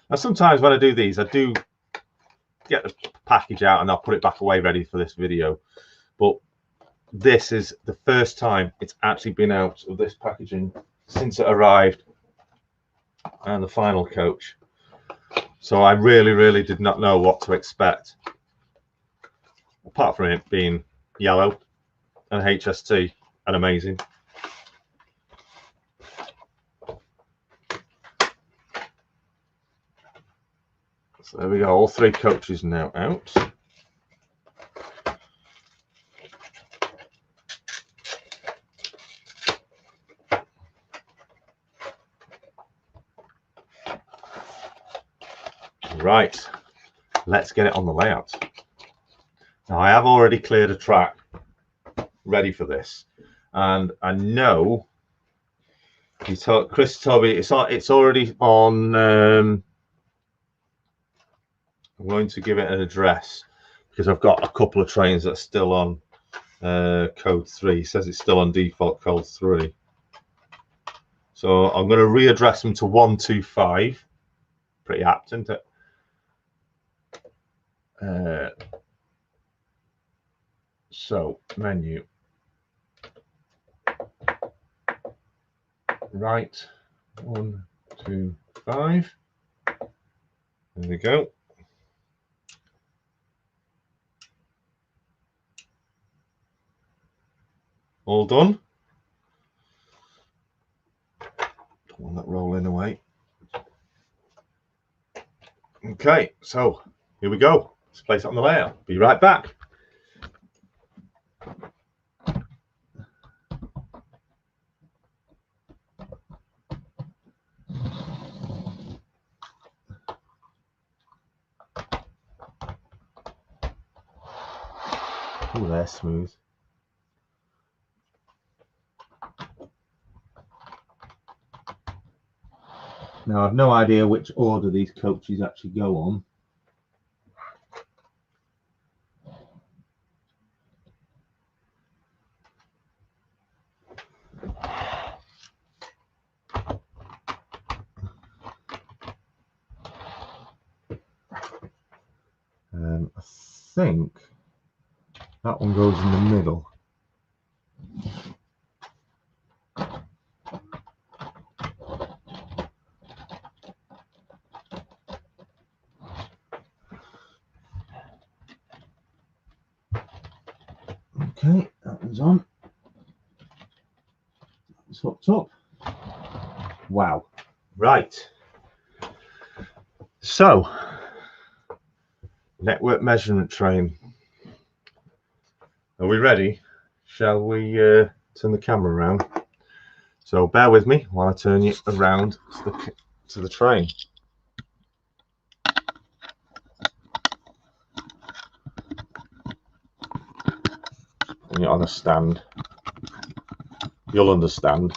Now sometimes when I do these, I do get the package out and I'll put it back away ready for this video. But this is the first time it's actually been out of this packaging since it arrived and the final coach. So I really did not know what to expect, apart from it being yellow and HST and amazing. So there we go, all three coaches now out. Right, let's get it on the layout. Now I have already cleared a track ready for this, and I know Chris told me it's already on. I'm going to give it an address because I've got a couple of trains that are still on code 3. It says it's still on default code 3. So I'm going to readdress them to 125. Pretty apt, isn't it? So menu. Right. 1, 2, 5. There we go. All done. Don't want that rolling away. Okay, so here we go. Let's place it on the layout. Be right back. Oh, they're smooth. Now, I've no idea which order these coaches actually go on. I think that one goes in the middle. Okay, that one's on. It's hooked up. Wow. Right. So, network measurement train. Are we ready? Shall we turn the camera around? So bear with me while I turn you around to the train. When you're on a stand, you'll understand.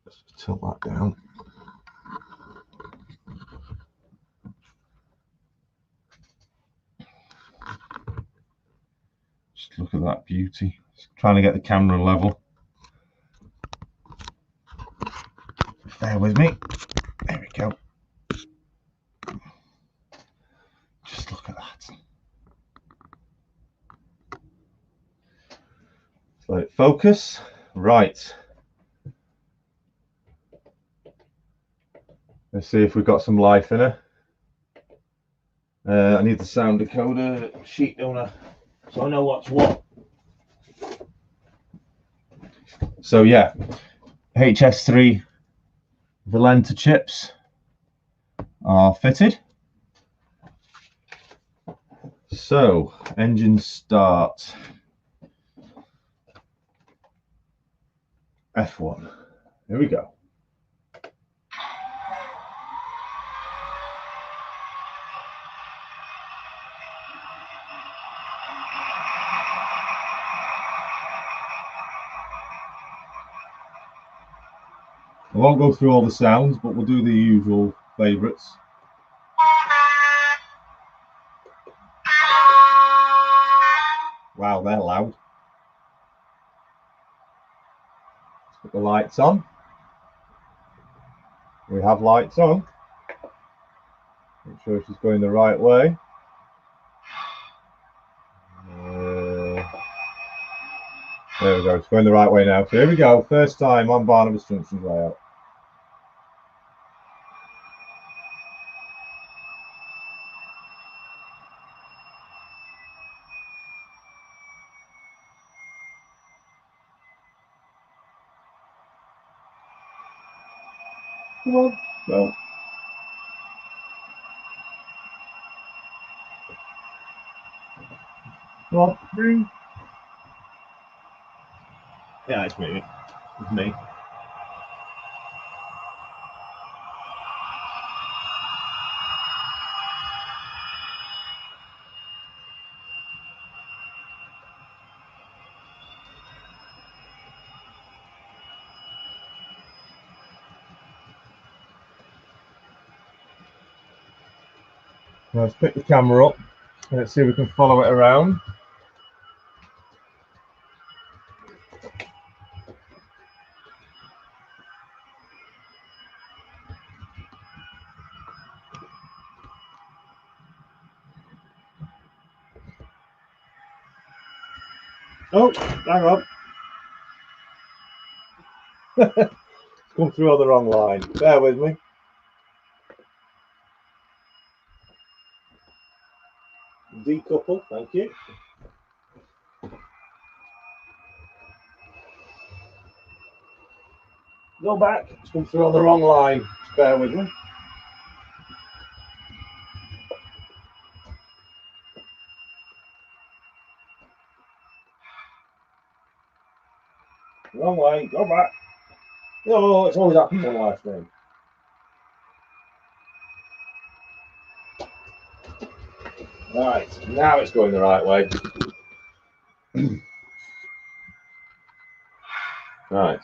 Just tilt that down. Just look at that beauty. Just trying to get the camera level. Bear with me. There we go. Just look at that. So focus. Right. Let's see if we've got some life in her. I need the sound decoder sheet, don't I? So I know what's what. So yeah, HS3 Valenta chips are fitted. So engine start. F1. Here we go. I won't go through all the sounds, but we'll do the usual favourites. Wow, they're loud. Let's put the lights on. We have lights on. Make sure she's going the right way. There we go, it's going the right way now. So here we go, first time on Barnabas Junction layout. Come on, go. Come on, bring. Yeah, it's me. It's me. Now let's pick the camera up and let's see if we can follow it around. Oh, hang on. It's come through on the wrong line. Bear with me. Decouple, thank you. Go back. It's come through on the wrong line. Just bear with me. Wrong way. Go back. No, it's always happened on live stream. Right, now it's going the right way. Right.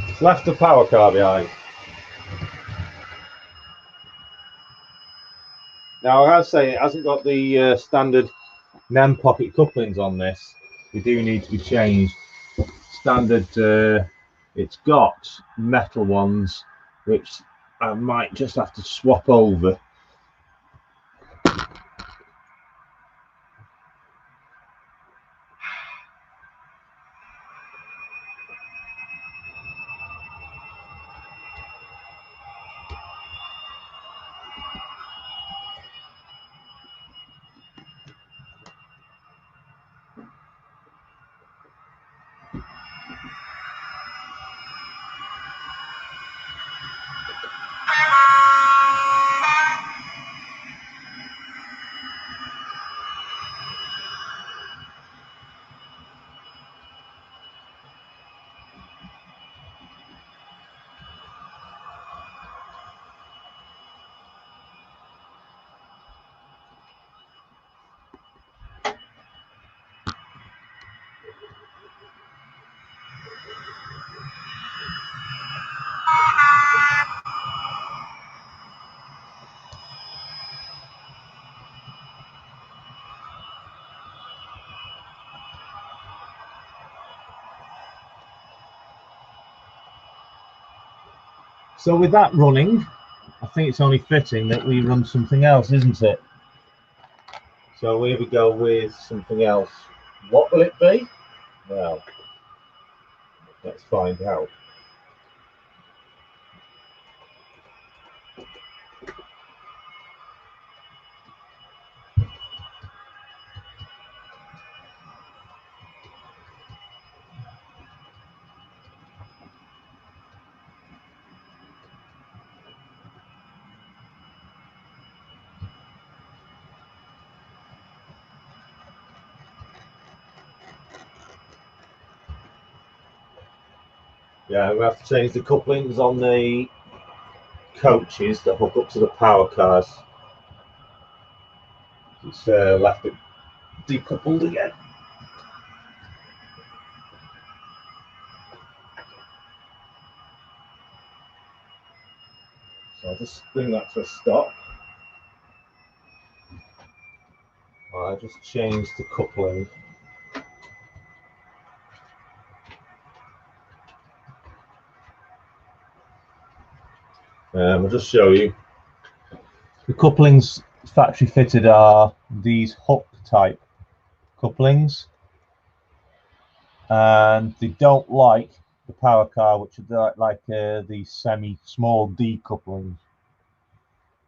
It's left the power car behind. Now, I have to say, it hasn't got the standard NEM pocket couplings on this. They do need to be changed. Standard, it's got metal ones, which I might just have to swap over. So with that running, I think it's only fitting that we run something else, isn't it? So here we go with something else. What will it be? Well, let's find out. Yeah, we have to change the couplings on the coaches that hook up to the power cars. It's left it decoupled again. So I'll just bring that to a stop. I just changed the coupling. I'll just show you. The couplings factory fitted are these hook type couplings, and they don't like the power car, which are like the semi-small D couplings.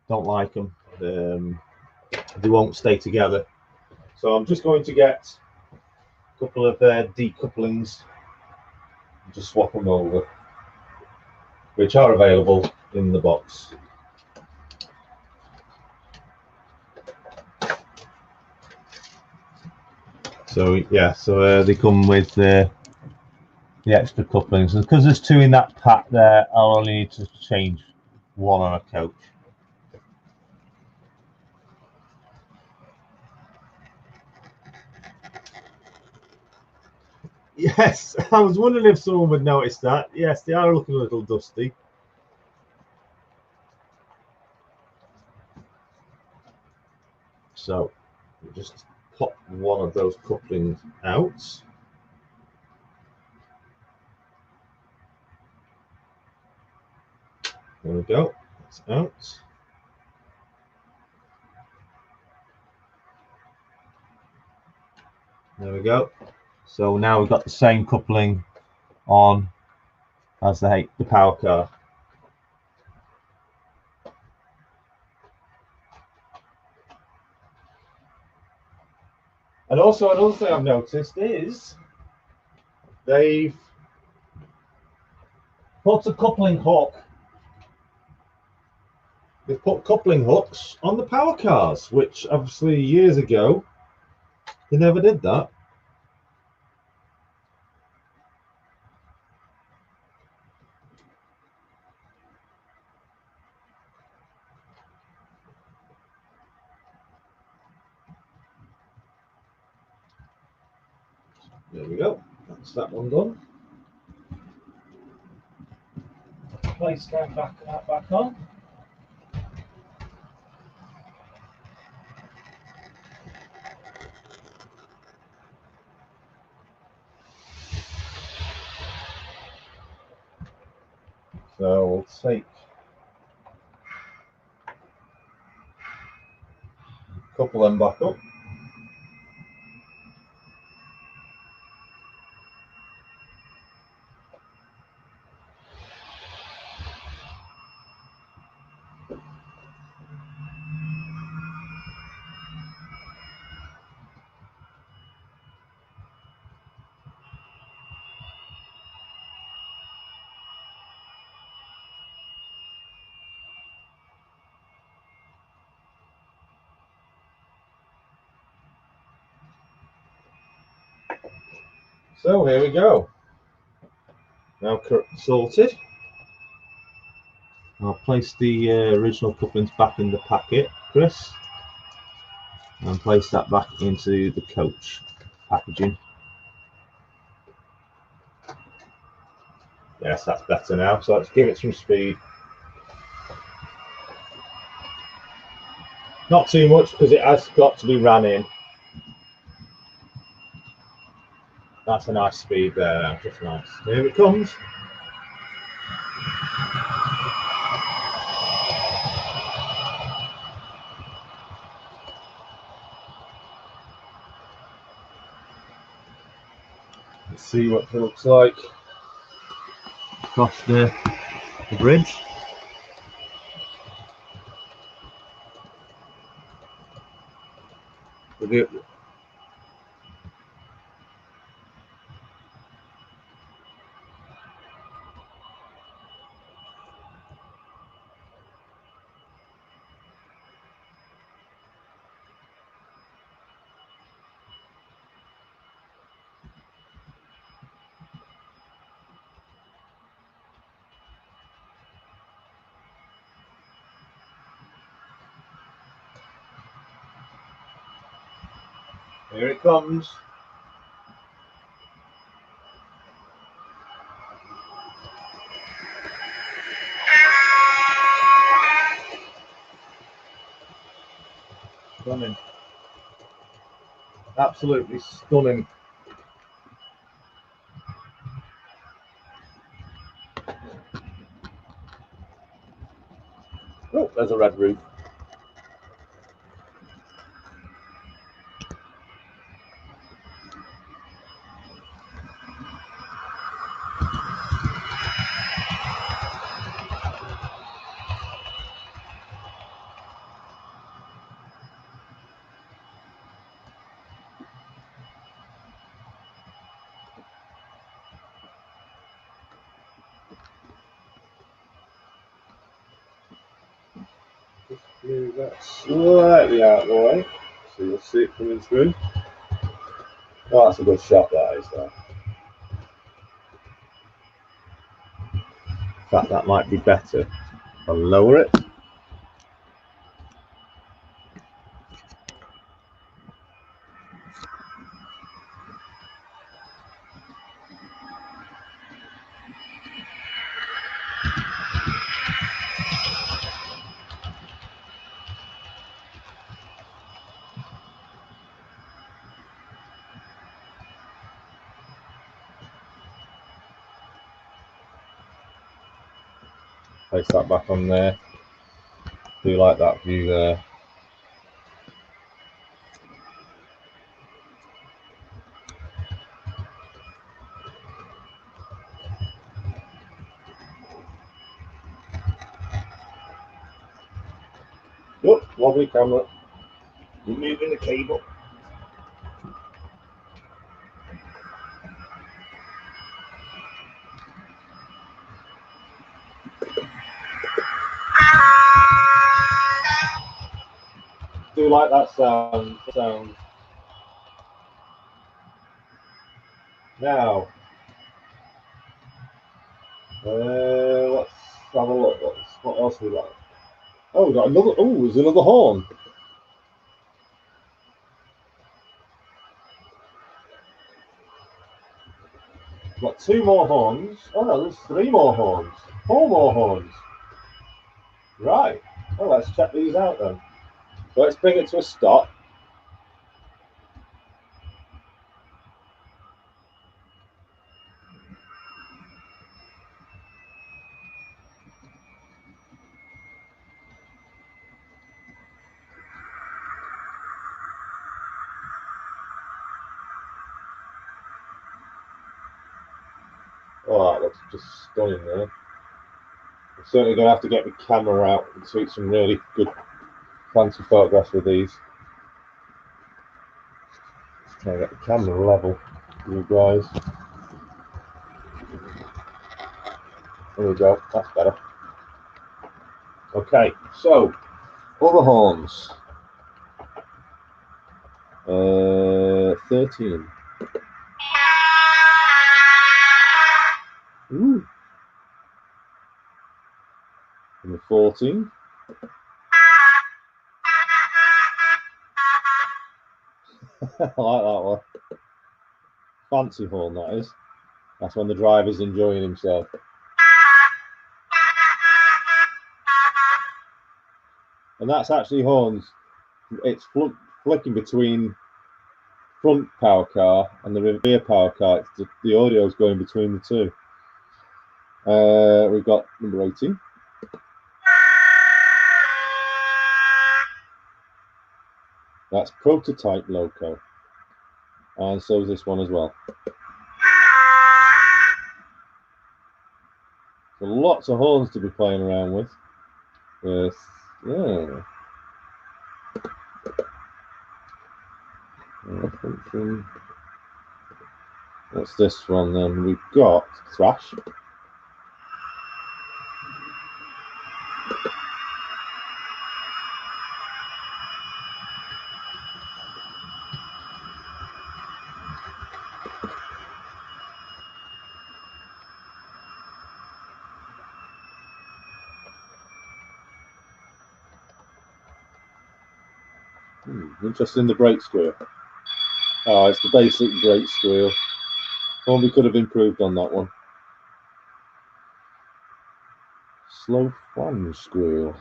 Don't like them. They won't stay together. So I'm just going to get a couple of D couplings and just swap them over, which are available in the box. So yeah, so they come with the extra couplings, and because there's two in that pack there, I'll only need to change one on a coach. Yes, I was wondering if someone would notice that. Yes, they are looking a little dusty. So we'll just pop one of those couplings out. There we go. It's out. There we go. So now we've got the same coupling on as the power car. And also another thing I've noticed is they've put a coupling hook. They've put coupling hooks on the power cars, which obviously years ago they never did that. There we go. That's that one done. Place that back on. So we'll take a couple of them back up. So here we go. Now sorted. I'll place the original couplings back in the packet, Chris, and place that back into the coach packaging. Yes, that's better now. So let's give it some speed. Not too much because it has got to be ran in. That's a nice speed there, just nice. Here it comes. Let's see what it looks like across the bridge. Here it comes. Stunning. Absolutely stunning. Oh, there's a red roof. Just move that slightly out of the way so you'll see it coming through. Oh, that's a good shot, that is there. In fact, that might be better. I'll lower it. Place that back on there. Do like that view there. Oh, wobbly camera. Removing the cable. Do like that sound. Now, let's have a look. What else we got? Oh, we got another. Oh, there's another horn. We've got 2 more horns. Oh no, there's 3 more horns. 4 more horns. Right. Well, let's check these out then. So let's bring it to a stop. Oh, that looks just stunning there. I'm certainly going to have to get the camera out and take some really good fancy photographs with these. Let's try and get the camera level for you guys. There we go, that's better. Okay, so other horns. 13. Ooh. Number 14. I like that one. Fancy horn, that is. That's when the driver's enjoying himself. And that's actually horns. It's flicking between front power car and the rear power car. The audio is going between the two. We've got number 18. That's prototype loco. And so is this one as well. So lots of horns to be playing around with. Yes, yeah. What's this one then? We've got thrash. Interesting, the brake squeal. Oh, it's the basic brake squeal. Well, we could have improved on that one. Slow flange squeal.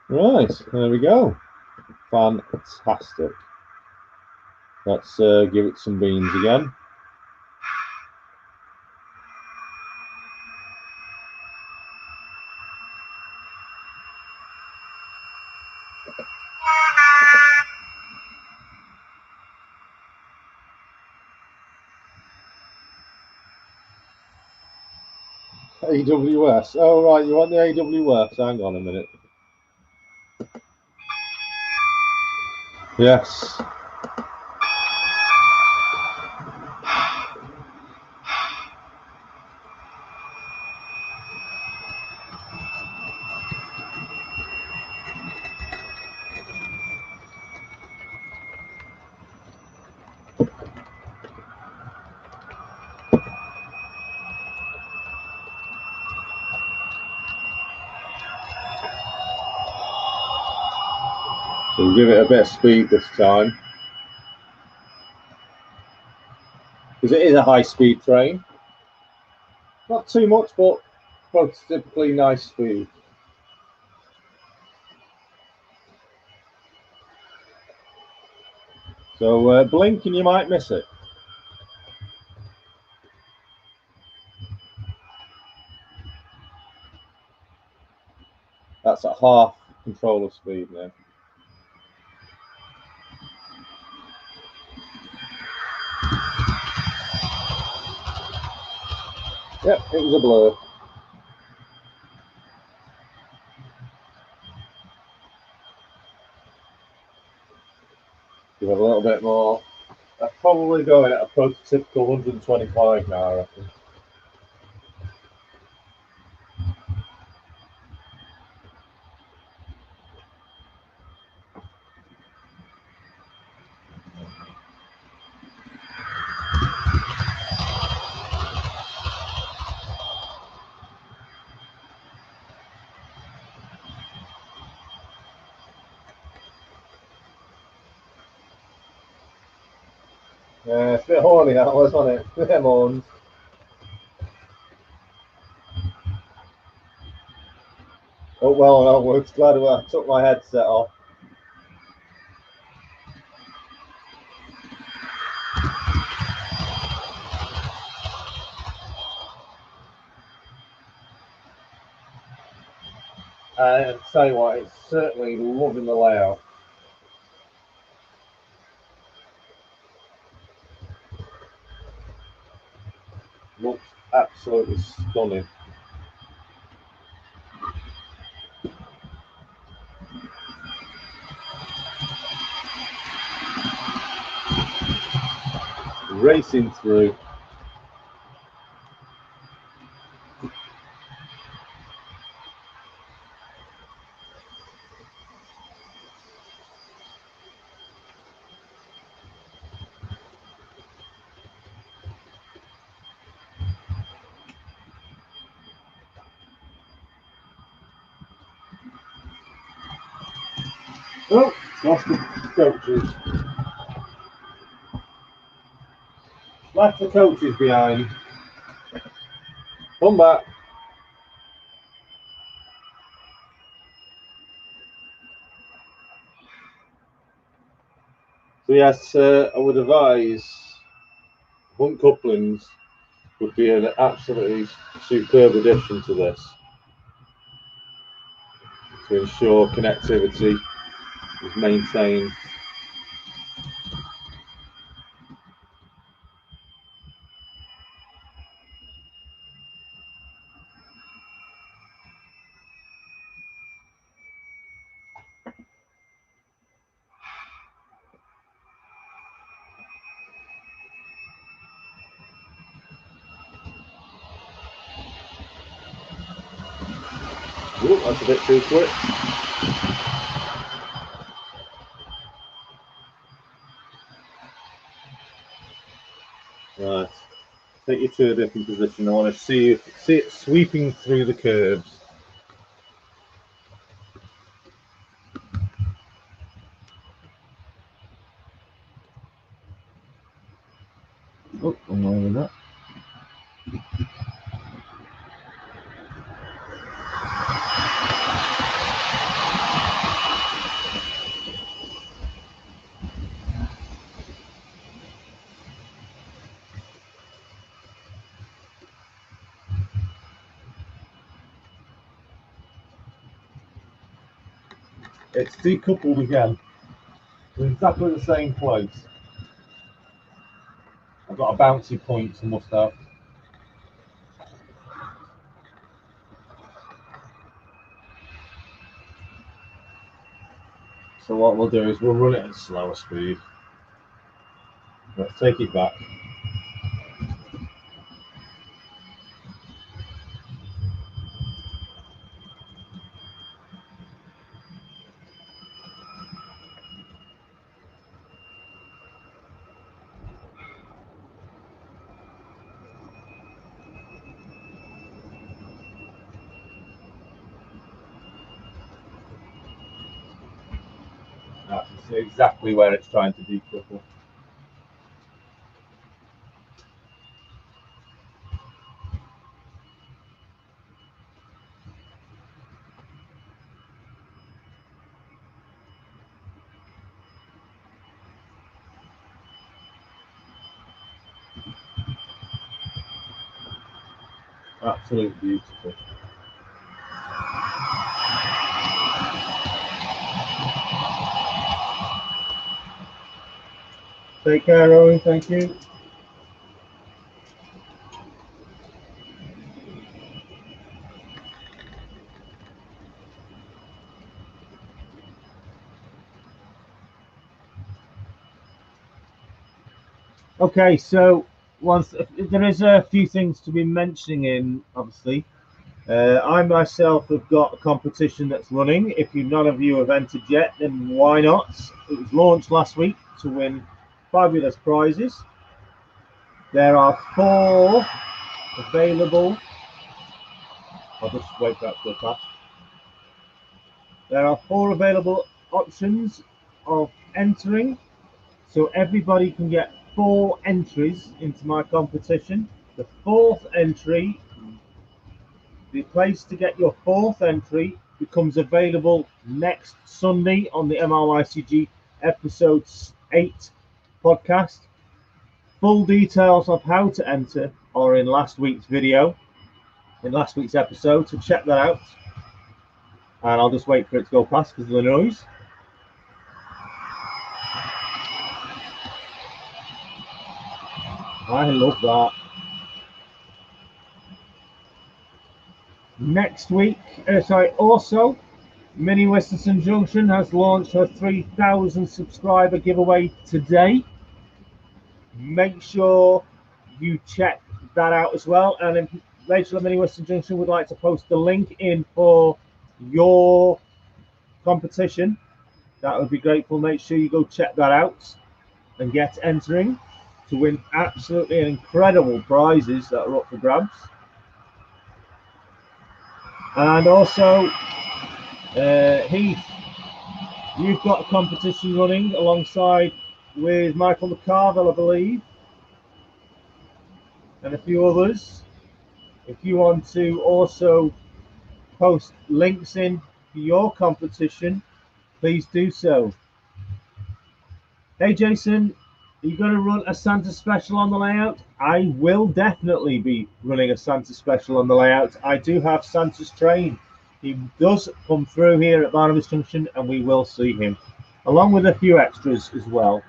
Right, there we go. Fantastic. Let's give it some beans again. AWS. Oh, right, you want the AWS? Hang on a minute. Yes. So we'll give it a bit of speed this time. Because it is a high-speed train. Not too much, but typically nice speed. So blink and you might miss it. That's at half control of speed now. Yep, it was a blur. Give it a little bit more. That's probably going at a prototypical 125 now, I reckon. Yeah, it's a bit horny that was, wasn't it? Them horns. Oh, well and onwards. Glad I took my headset off. And tell you what, it's certainly loving the layout. Looks absolutely stunning. Racing through. Oh, lost the coaches. Left the coaches behind. Come back. So yes, I would advise hunt couplings would be an absolutely superb addition to this to ensure connectivity is maintained. Ooh, that's a bit too quick. Right, take you to a different position. I want to see it sweeping through the curves. Oh, I'm wrong with that. It's decoupled again. We're exactly the same place. I've got a bouncy point, I must have. So what we'll do is we'll run it at slower speed. Let's take it back. That's exactly where it's trying to decouple. Absolutely beautiful. Take care, Owen. Thank you. Okay, so once there is a few things to be mentioning in, obviously. I myself have got a competition that's running. If none of you have entered yet, then why not? It was launched last week to win fabulous prizes. There are 4 available. I'll just wait for that to pass. There are 4 available options of entering, so everybody can get 4 entries into my competition. The 4th entry, the place to get your 4th entry becomes available next Sunday on the MRYCG episode 8 podcast. Full details of how to enter are in last week's video, in last week's episode, so check that out. And I'll just wait for it to go past because of the noise. I love that. Next week, also, Mini Western Junction has launched her 3,000 subscriber giveaway today. Make sure you check that out as well. And if Rachel at Mini Western Junction would like to post the link in for your competition, that would be grateful. Make sure you go check that out and get entering to win absolutely incredible prizes that are up for grabs. And also, Heath, you've got a competition running alongside with Michael McCarville, I believe, and a few others. If you want to also post links in for your competition, please do so. Hey Jason, are you going to run a Santa special on the layout? I will definitely be running a Santa special on the layout. I do have Santa's train. He does come through here at Barnabas Junction and we will see him, along with a few extras as well.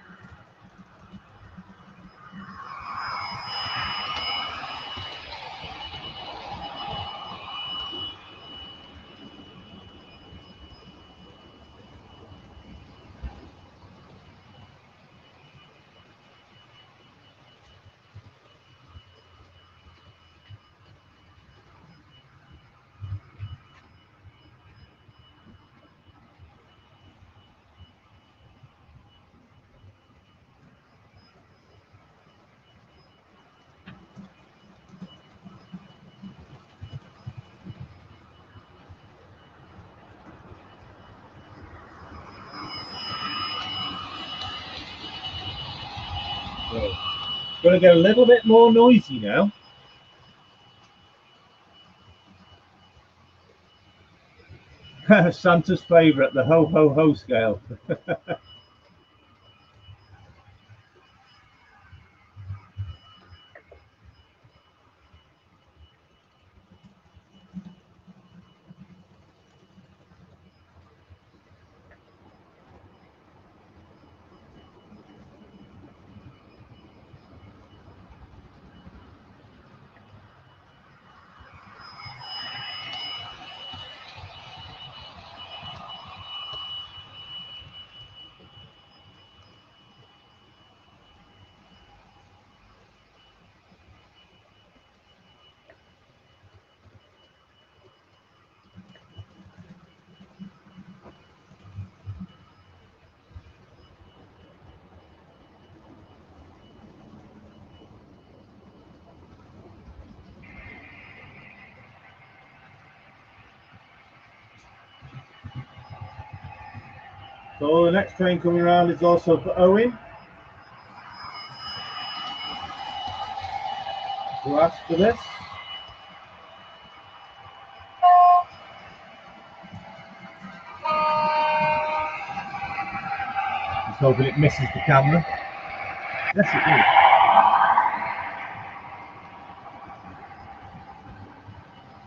So, going to get a little bit more noisy now. Santa's favourite, the ho ho ho scale. So the next train coming around is also for Owen, who asked for this. Just hoping it misses the camera. Yes, it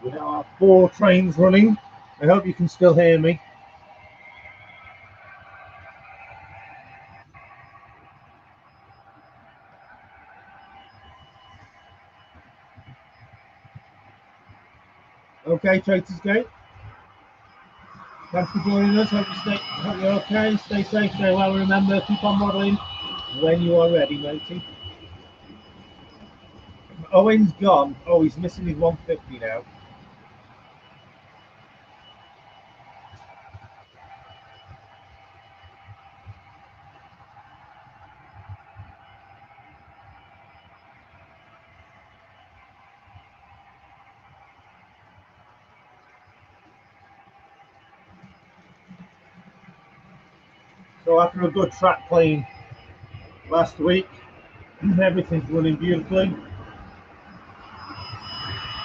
is. We now have 4 trains running. I hope you can still hear me. Okay, Traitors Gate. Thanks for joining us. Hope you're okay. Stay safe, stay well. Remember, keep on modelling when you are ready, matey. Owen's gone. Oh, he's missing his 150 now. So after a good track clean last week, Everything's running beautifully,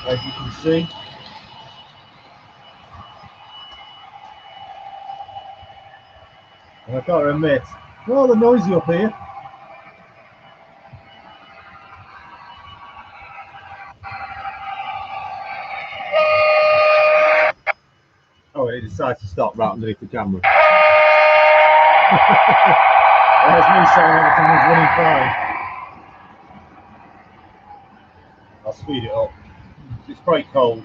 as you can see. And I gotta admit, rather noisy up here. Oh, it decided to stop right underneath the camera. There's me saying everything is running fine. I'll speed it up. It's quite cold.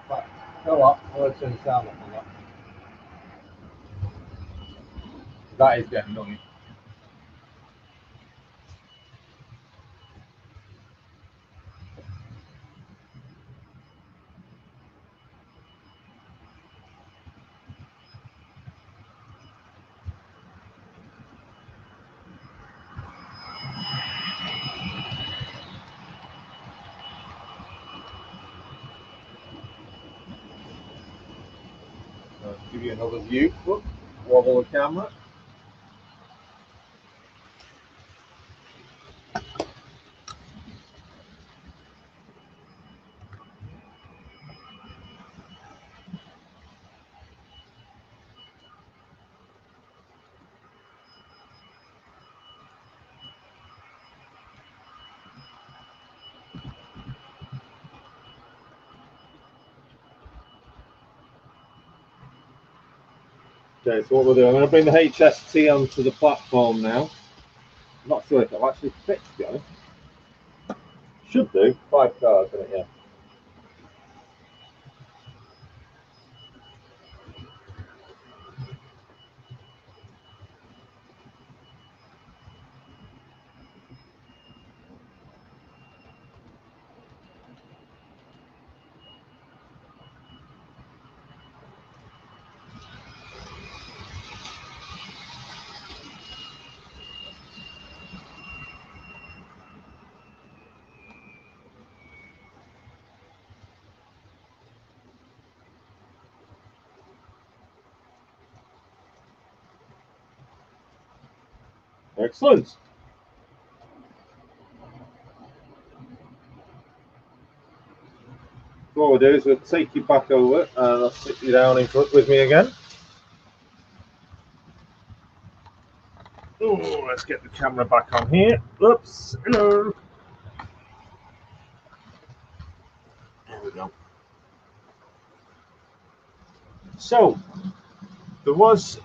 But, you know what? I'll turn the sound up on that. That is getting annoying. So give you another view. Look, wobble the camera. Okay, so what we'll do, I'm going to bring the HST onto the platform now. I'm not sure if it'll actually fit, to be honest. Should do. 5 cars, isn't it? Yeah. Excellent. What we'll do is we'll take you back over and I'll sit you down in front with me again. Oh, let's get the camera back on here. Oops, hello. There we go. So, there was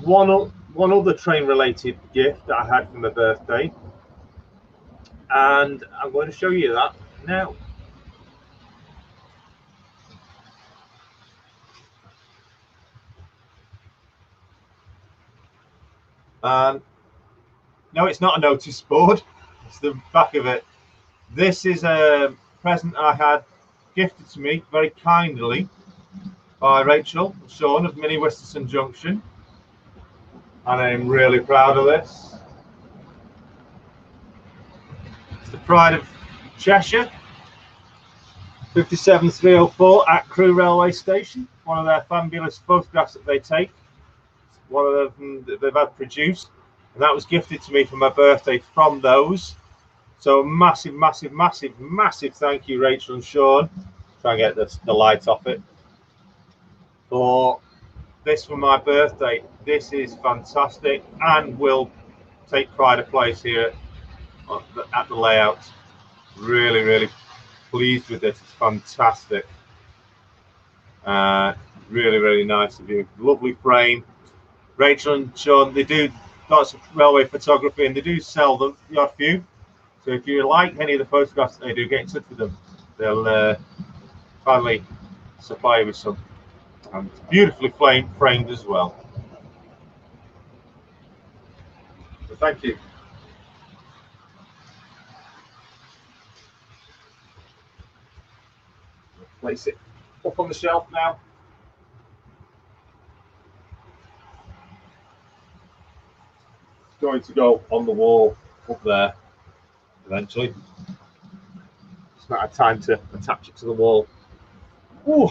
one other train-related gift that I had for my birthday, and I'm going to show you that now. No, it's not a notice board. It's the back of it. This is a present I had gifted to me very kindly by Rachel and Sean of Mini Wisterson Junction, and I'm really proud of this. It's the pride of Cheshire, 57304 at Crewe Railway Station. One of their fabulous photographs that they take. One of them that they've had produced, and that was gifted to me for my birthday from those. So massive, massive, massive, massive thank you, Rachel and Sean. Try and get the light off it. For this for my birthday. This is fantastic and will take pride of place here at the layout. Really, really pleased with this. It's fantastic. Really, really nice of you. Lovely frame. Rachel and Sean, they do lots of railway photography and they do sell them, the odd few. So if you like any of the photographs that they do, get in touch with them. They'll finally supply you with some. And it's beautifully framed as well. So thank you. Place it up on the shelf now. going to go on the wall up there eventually. It's not had time to attach it to the wall. Ooh.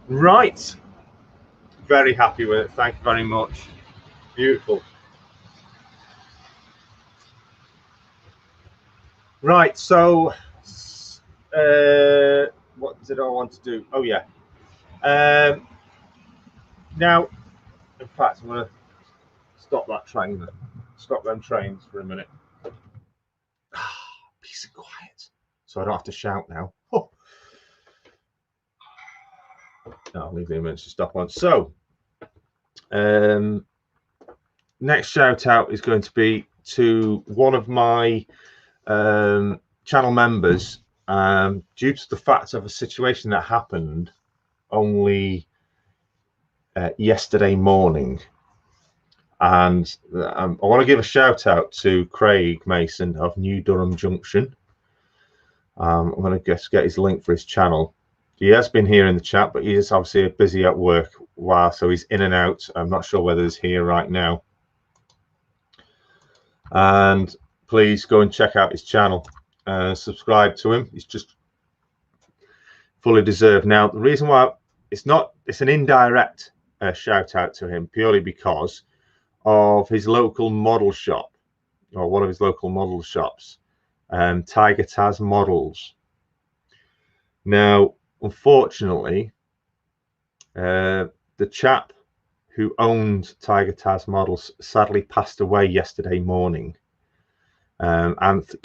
Right. Very happy with it. Thank you very much. Beautiful. Right, so what did I want to do? Oh yeah. Now, in fact, I'm going to stop that train. Stop them trains for a minute. Peace and quiet. So I don't have to shout now. Oh. I'll leave the emergency stop on. So, next shout out is going to be to one of my channel members, due to the fact of a situation that happened only yesterday morning. And I want to give a shout out to Craig Mason of New Durham Junction. I'm going to just get his link for his channel. He has been here in the chat, but he is obviously busy at work so he's in and out. I'm not sure whether he's here right now. And please go and check out his channel. Subscribe to him. He's just fully deserved. Now, the reason why it's an indirect shout out to him purely because of his local model shop, or one of his local model shops, Tiger Taz Models. Now, unfortunately, the chap who owned Tiger Taz Models sadly passed away yesterday morning. Anth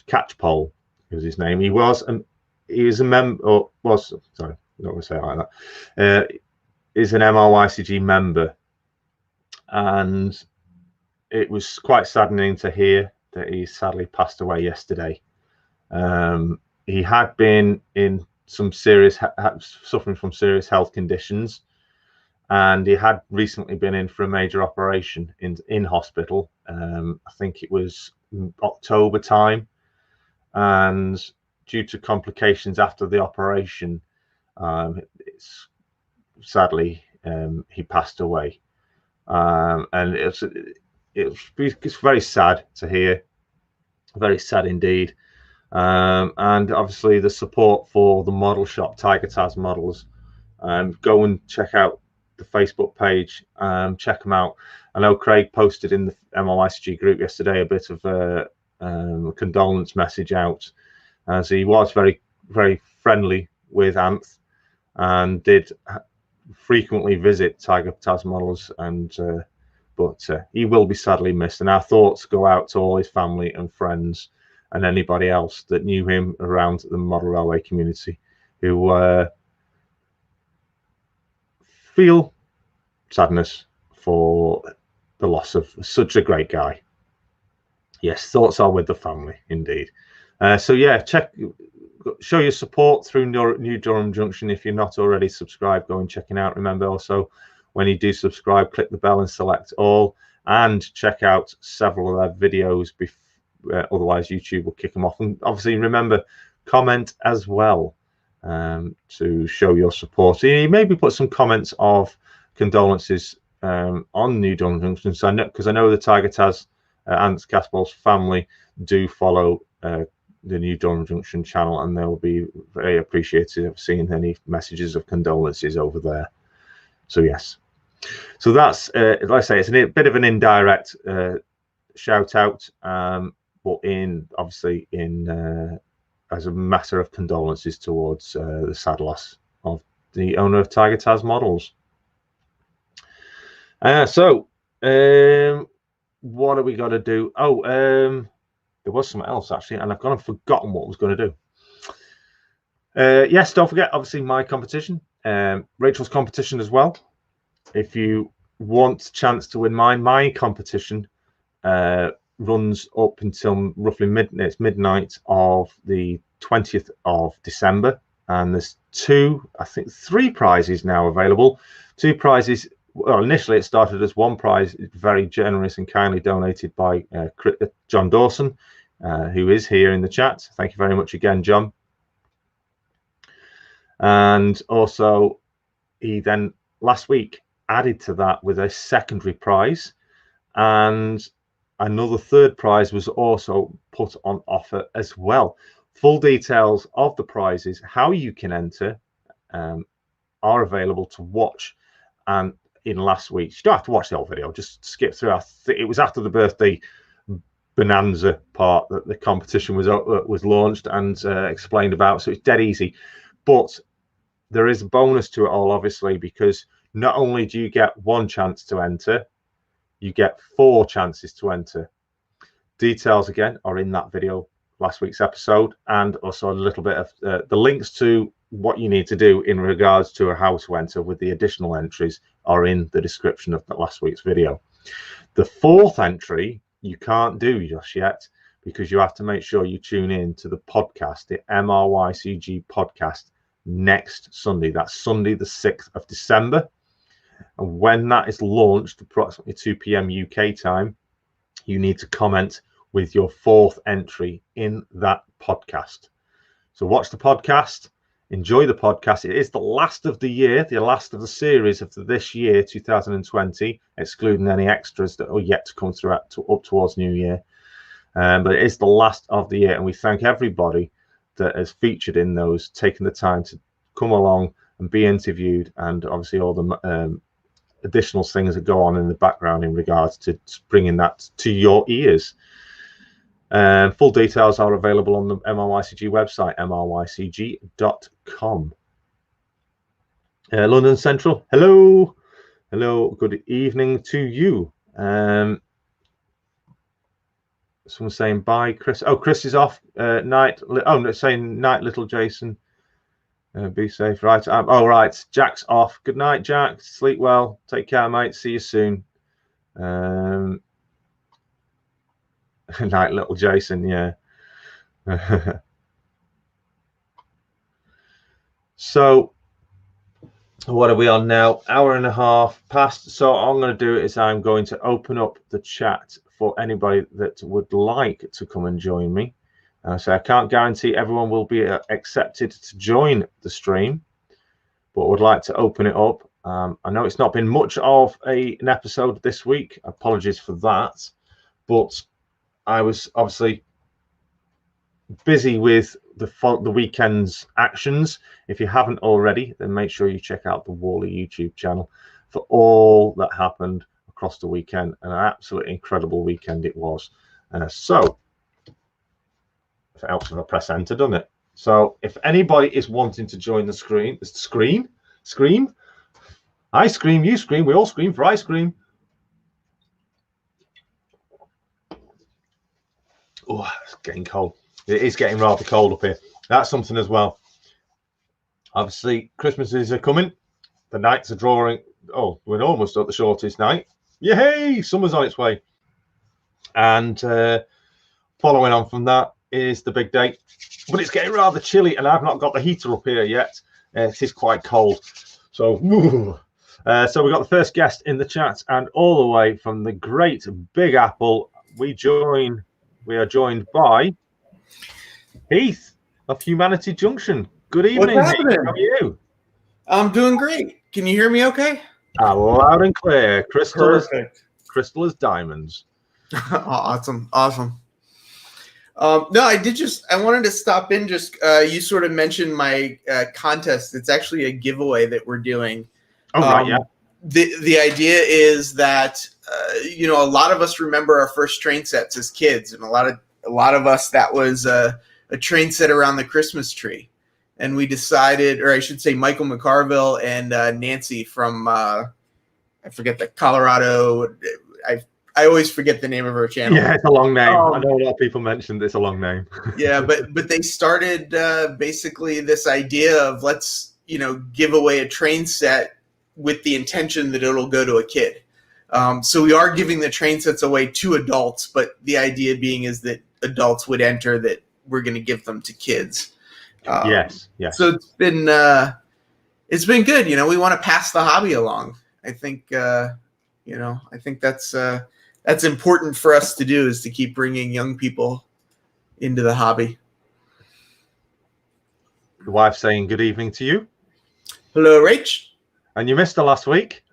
Catchpole was his name. He was a member, or was, sorry, I'm not going to say it like that. Is an MRYCG member, and it was quite saddening to hear that he sadly passed away yesterday. He had been in some serious, suffering from serious health conditions, and he had recently been in for a major operation in hospital. I think it was October time, and due to complications after the operation, sadly he passed away. And it's very sad to hear, very sad indeed. And obviously the support for the model shop, Tiger Taz Models, go and check out the Facebook page, check them out. I know Craig posted in the MRYCG group yesterday a bit of a condolence message out, as he was very, very friendly with Anth and did frequently visit Tiger Taz Models, and but he will be sadly missed, and our thoughts go out to all his family and friends and anybody else that knew him around the model railway community who feel sadness for the loss of such a great guy. Yes, thoughts are with the family indeed. So yeah, show your support through New Durham Junction. If you're not already subscribed, go and check it out. Remember also, when you do subscribe, click the bell and select all, and check out several of their videos otherwise YouTube will kick them off. And obviously remember, comment as well to show your support. You maybe put some comments of condolences on New Durham Junction, because I know the Tiger Taz and Catchpole's family do follow the New Durham Junction channel, and they'll be very appreciative of seeing any messages of condolences over there. So yes, so that's like I say, it's a bit of an indirect shout out, but obviously as a matter of condolences towards the sad loss of the owner of Tiger Taz Models. So what are we going to do? Oh, there was something else actually, and I've kind of forgotten what I was going to do. Yes, don't forget, obviously, my competition, Rachel's competition as well. If you want a chance to win my competition runs up until roughly midnight of the 20th of December, and there's three prizes now available. Two prizes. Well, initially it started as one prize, very generous and kindly donated by John Dawson, who is here in the chat. Thank you very much again, John. And also, he then last week added to that with a secondary prize, and another third prize was also put on offer as well. Full details of the prizes, how you can enter, are available to watch. And in last week's, you don't have to watch the whole video, just skip through. It was after the birthday bonanza part that the competition was launched and explained about, so it's dead easy. But there is a bonus to it all, obviously, because not only do you get one chance to enter, you get 4 chances to enter. Details again are in that video, last week's episode, and also a little bit of the links to what you need to do in regards to how to enter with the additional entries are in the description of the last week's video. The 4th entry you can't do just yet, because you have to make sure you tune in to the podcast, the MRYCG podcast, next Sunday. That's Sunday the 6th of December. And when that is launched, approximately 2 p.m. UK time, you need to comment with your 4th entry in that podcast. So watch the podcast, enjoy the podcast. It is the last of the year, the last of the series of this year, 2020, excluding any extras that are yet to come through up towards New Year. But it is the last of the year, and we thank everybody that has featured in those, taking the time to come along and be interviewed, and obviously all the additional things that go on in the background in regards to bringing that to your ears. Full details are available on the MRYCG website, mrycg.com. London Central, hello, good evening to you. Someone's saying bye, Chris. Oh, Chris is off. Night. Oh, no, saying night, little Jason. Be safe, right? Oh, right. Jack's off. Good night, Jack. Sleep well. Take care, mate. See you soon. Night, little Jason. Yeah. So, what are we on now? Hour and a half past. So, what I'm going to do is I'm going to open up the chat for anybody that would like to come and join me. So I can't guarantee everyone will be accepted to join the stream, but would like to open it up. I know it's not been much of an episode this week. Apologies for that, but I was obviously busy with the weekend's actions. If you haven't already, then make sure you check out the Worley YouTube channel for all that happened across the weekend. An absolutely incredible weekend it was. So if it helps if I press enter, doesn't it? So if anybody is wanting to join the scream, I scream, you scream, we all scream for ice cream. Oh, it's getting cold. It is getting rather cold up here. That's something as well. Obviously, Christmas is coming. The nights are drawing. Oh, we're almost at the shortest night. Yay! Summer's on its way. And following on from that is the big day. But it's getting rather chilly, and I've not got the heater up here yet. It is quite cold. So, so we got the first guest in the chat, and all the way from the great Big Apple, we are joined by Heath of Humanity Junction. Good evening. What's happening? Heath. How are you? I'm doing great. Can you hear me okay? Loud and clear. Perfect. Crystal as diamonds. Awesome. No, I wanted to stop in. Just you sort of mentioned my contest. It's actually a giveaway that we're doing. Oh, right, yeah. The idea is that a lot of us remember our first train sets as kids, and a lot of us, that was a train set around the Christmas tree. And we decided, or I should say, Michael McCarville and Nancy from I forget the Colorado. I always forget the name of her channel. Yeah, it's a long name. I know a lot of people mentioned it's a long name. Yeah, but they started basically this idea of let's give away a train set with the intention that it'll go to a kid. So we are giving the train sets away to adults, but the idea being is that adults would enter, that we're going to give them to kids. Yes. So it's been good. We want to pass the hobby along. I think that's important for us to do, is to keep bringing young people into the hobby. The wife saying good evening to you. Hello, Rach. And you missed her last week.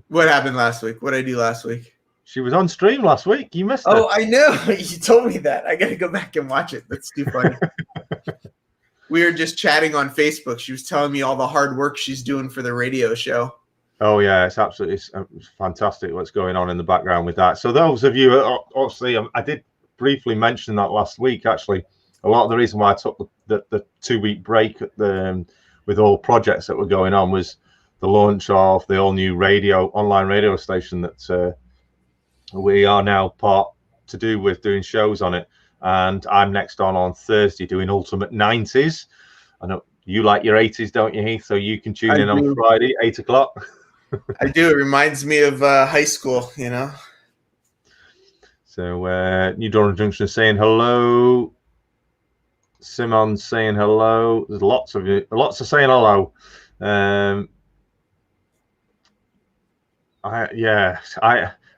What happened last week? What did I do last week? She was on stream last week. You missed Oh, her. I know. You told me that. I got to go back and watch it. That's too funny. We were just chatting on Facebook. She was telling me all the hard work she's doing for the radio show. Oh yeah, it's absolutely fantastic what's going on in the background with that. So those of you, obviously, I did briefly mention that last week. Actually, a lot of the reason why I took the 2-week break with all projects that were going on was the launch of the all new online radio station that we are now part to do with doing shows on it. And I'm next on Thursday doing Ultimate 90s. I know you like your 80s, don't you, Heath? So you can tune in on Friday, 8 o'clock. I do. It reminds me of high school, you know. So New Dorland Junction saying hello. Simon saying hello. There's lots of you. Lots of saying hello.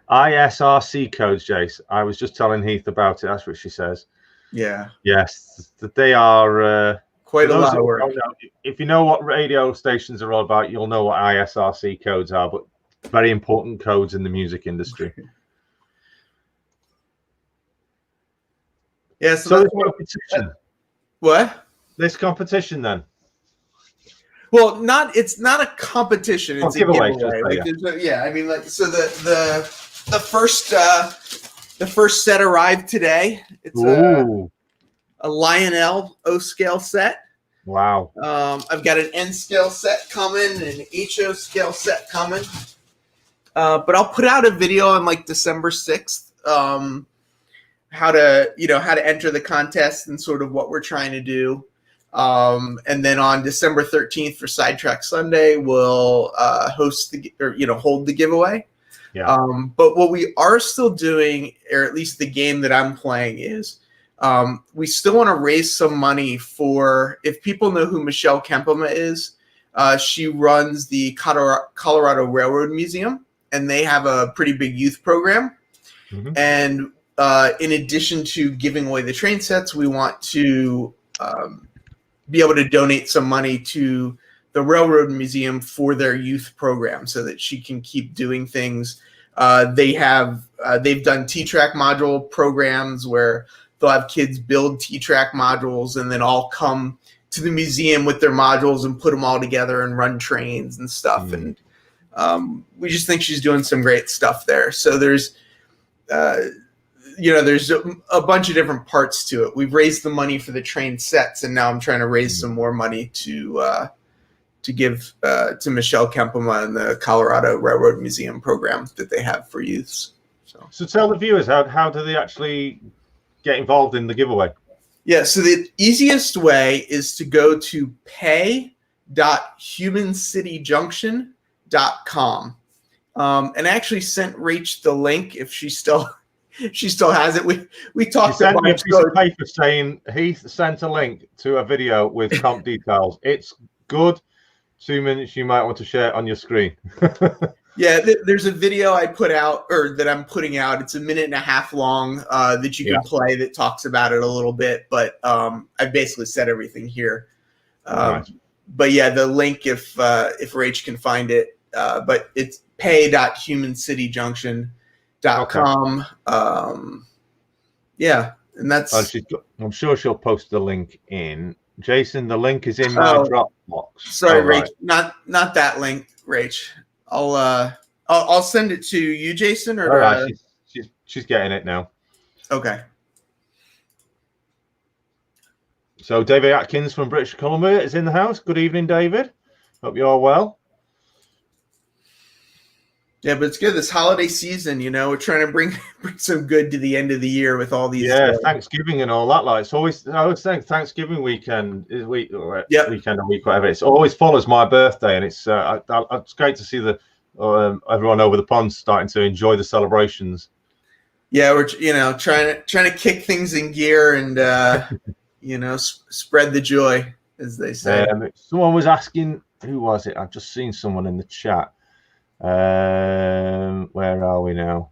ISRC codes, Jace. I was just telling Heath about it. That's what she says. Yeah. Yes, they are quite a lot of work. If you know what radio stations are all about, you'll know what ISRC codes are, but very important codes in the music industry. Yeah. So this competition. What? This competition then? Well, it's not a competition. It's a giveaway. Yeah, I mean, so the first set arrived today. It's a Lionel O scale set. Wow. I've got an N scale set coming and an HO scale set coming. But I'll put out a video on like December 6th. How to enter the contest and sort of what we're trying to do. And then on December 13th for Sidetrack Sunday, we'll hold the giveaway. Yeah. But what we are still doing, or at least the game that I'm playing, is we still want to raise some money for, if people know who Michelle Kempema is, she runs the Colorado Railroad Museum, and they have a pretty big youth program. Mm-hmm. And in addition to giving away the train sets, we want to be able to donate some money to the Railroad Museum for their youth program so that she can keep doing things. They've done T-Track module programs where they'll have kids build T-Track modules and then all come to the museum with their modules and put them all together and run trains and stuff. And we just think she's doing some great stuff there. So there's a bunch of different parts to it. We've raised the money for the train sets, and now I'm trying to raise some more money to give to Michelle Kempema and the Colorado Railroad Museum program that they have for youths. So tell the viewers, how do they actually get involved in the giveaway? Yeah, so the easiest way is to go to pay.humancityjunction.com. And I actually sent Rach the link if she still has it. We talked. She sent me a piece of paper saying Heath sent a link to a video with comp details. It's good. 2 minutes. You might want to share it on your screen. Yeah, there's a video I put out, or that I'm putting out. It's 1.5 minutes long that you can play that talks about it a little bit. But I've basically said everything here. Right. But yeah, the link if Rach can find it. But it's pay.humancityjunction.com. Yeah, and that's. I'm sure she'll post the link in. Jason, the link is in my Dropbox. Sorry, Rach, not that link, Rach. I'll send it to you, Jason. Or right, she's getting it now. Okay. So David Atkins from British Columbia is in the house. Good evening, David. Hope you're all well. Yeah, but it's good this holiday season. We're trying to bring some good to the end of the year with all these. Yeah, Thanksgiving and all that. Like I always think Thanksgiving weekend is weekend or week, whatever. It always follows my birthday, and it's great to see the everyone over the pond starting to enjoy the celebrations. Yeah, we're trying to kick things in gear and spread the joy, as they say. Someone was asking, who was it? I've just seen someone in the chat. Where are we now?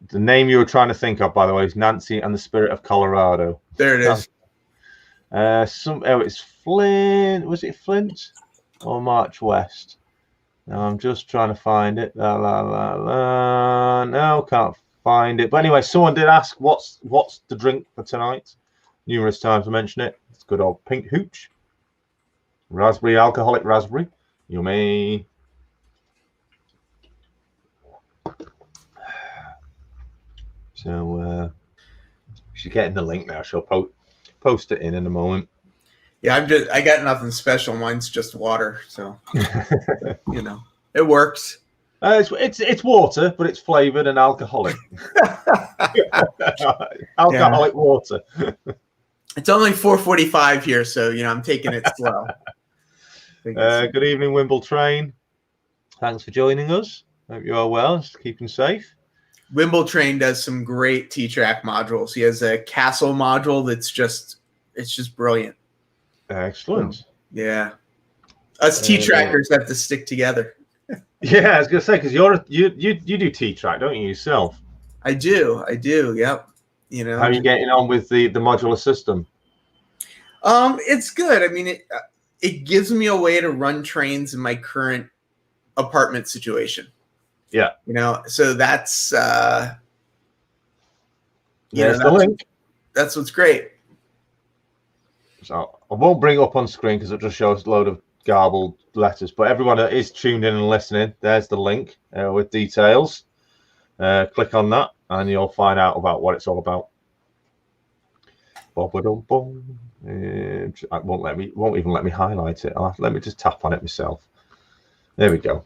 The name you were trying to think of, by the way, is Nancy and the Spirit of Colorado. There it is. It's Flint. Was it Flint or March West? I'm just trying to find it. La la la la. No, can't find it. But anyway, someone did ask, what's the drink for tonight? Numerous times I mention it. It's good old pink hooch, raspberry, alcoholic raspberry. Yummy. So she's getting the link now. She'll post it in a moment. Yeah, I got nothing special. Mine's just water, so it works. It's water, but it's flavored and alcoholic. Alcoholic water. It's only 4:45 here, so I'm taking it slow. Good evening, Wimble Train. Thanks for joining us. Hope you are well. Just keeping safe. Wimble Train does some great T-Track modules. He has a Castle module that's just brilliant. Excellent. Yeah, us T-Trackers have to stick together. Yeah, I was gonna say, because you do T-Track, don't you yourself? I do. Yep. How are you getting on with the modular system? It's good. I mean, it gives me a way to run trains in my current apartment situation. Yeah. So that's the link. That's what's great. So I won't bring it up on screen because it just shows a load of garbled letters, but everyone that is tuned in and listening, there's the link with details. Click on that and you'll find out about what it's all about. It won't even let me highlight it. Let me just tap on it myself. There we go.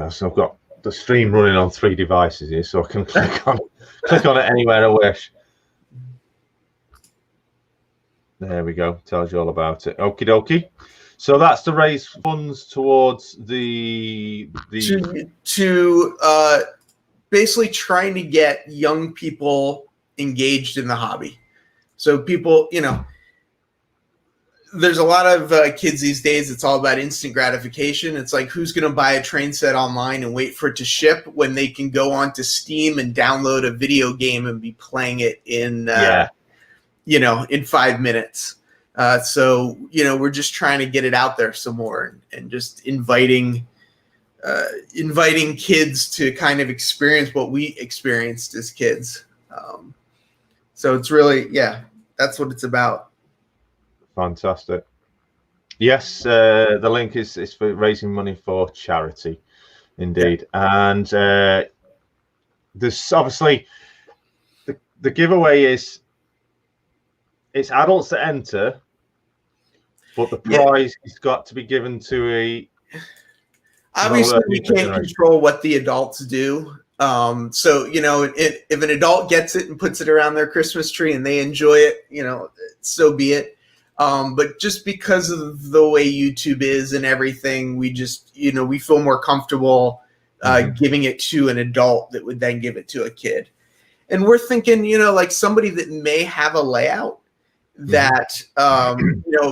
So I've got the stream running on 3 devices here, so I can click on it anywhere I wish. There we go. Tells you all about it. Okie dokie. So that's to raise funds towards the to basically trying to get young people engaged in the hobby. So people, there's a lot of kids these days. It's all about instant gratification. It's like, who's going to buy a train set online and wait for it to ship when they can go onto Steam and download a video game and be playing it in in 5 minutes. So we're just trying to get it out there some more and just inviting kids to kind of experience what we experienced as kids. So it's really, that's what it's about. Fantastic. Yes, the link is for raising money for charity, indeed. Yeah. And there's obviously the giveaway is it's adults that enter, but the prize has got to be given to a. Obviously, we can't control what the adults do. So if an adult gets it and puts it around their Christmas tree and they enjoy it, so be it. But just because of the way YouTube is and everything, we just, we feel more comfortable giving it to an adult that would then give it to a kid. And we're thinking, like somebody that may have a layout that,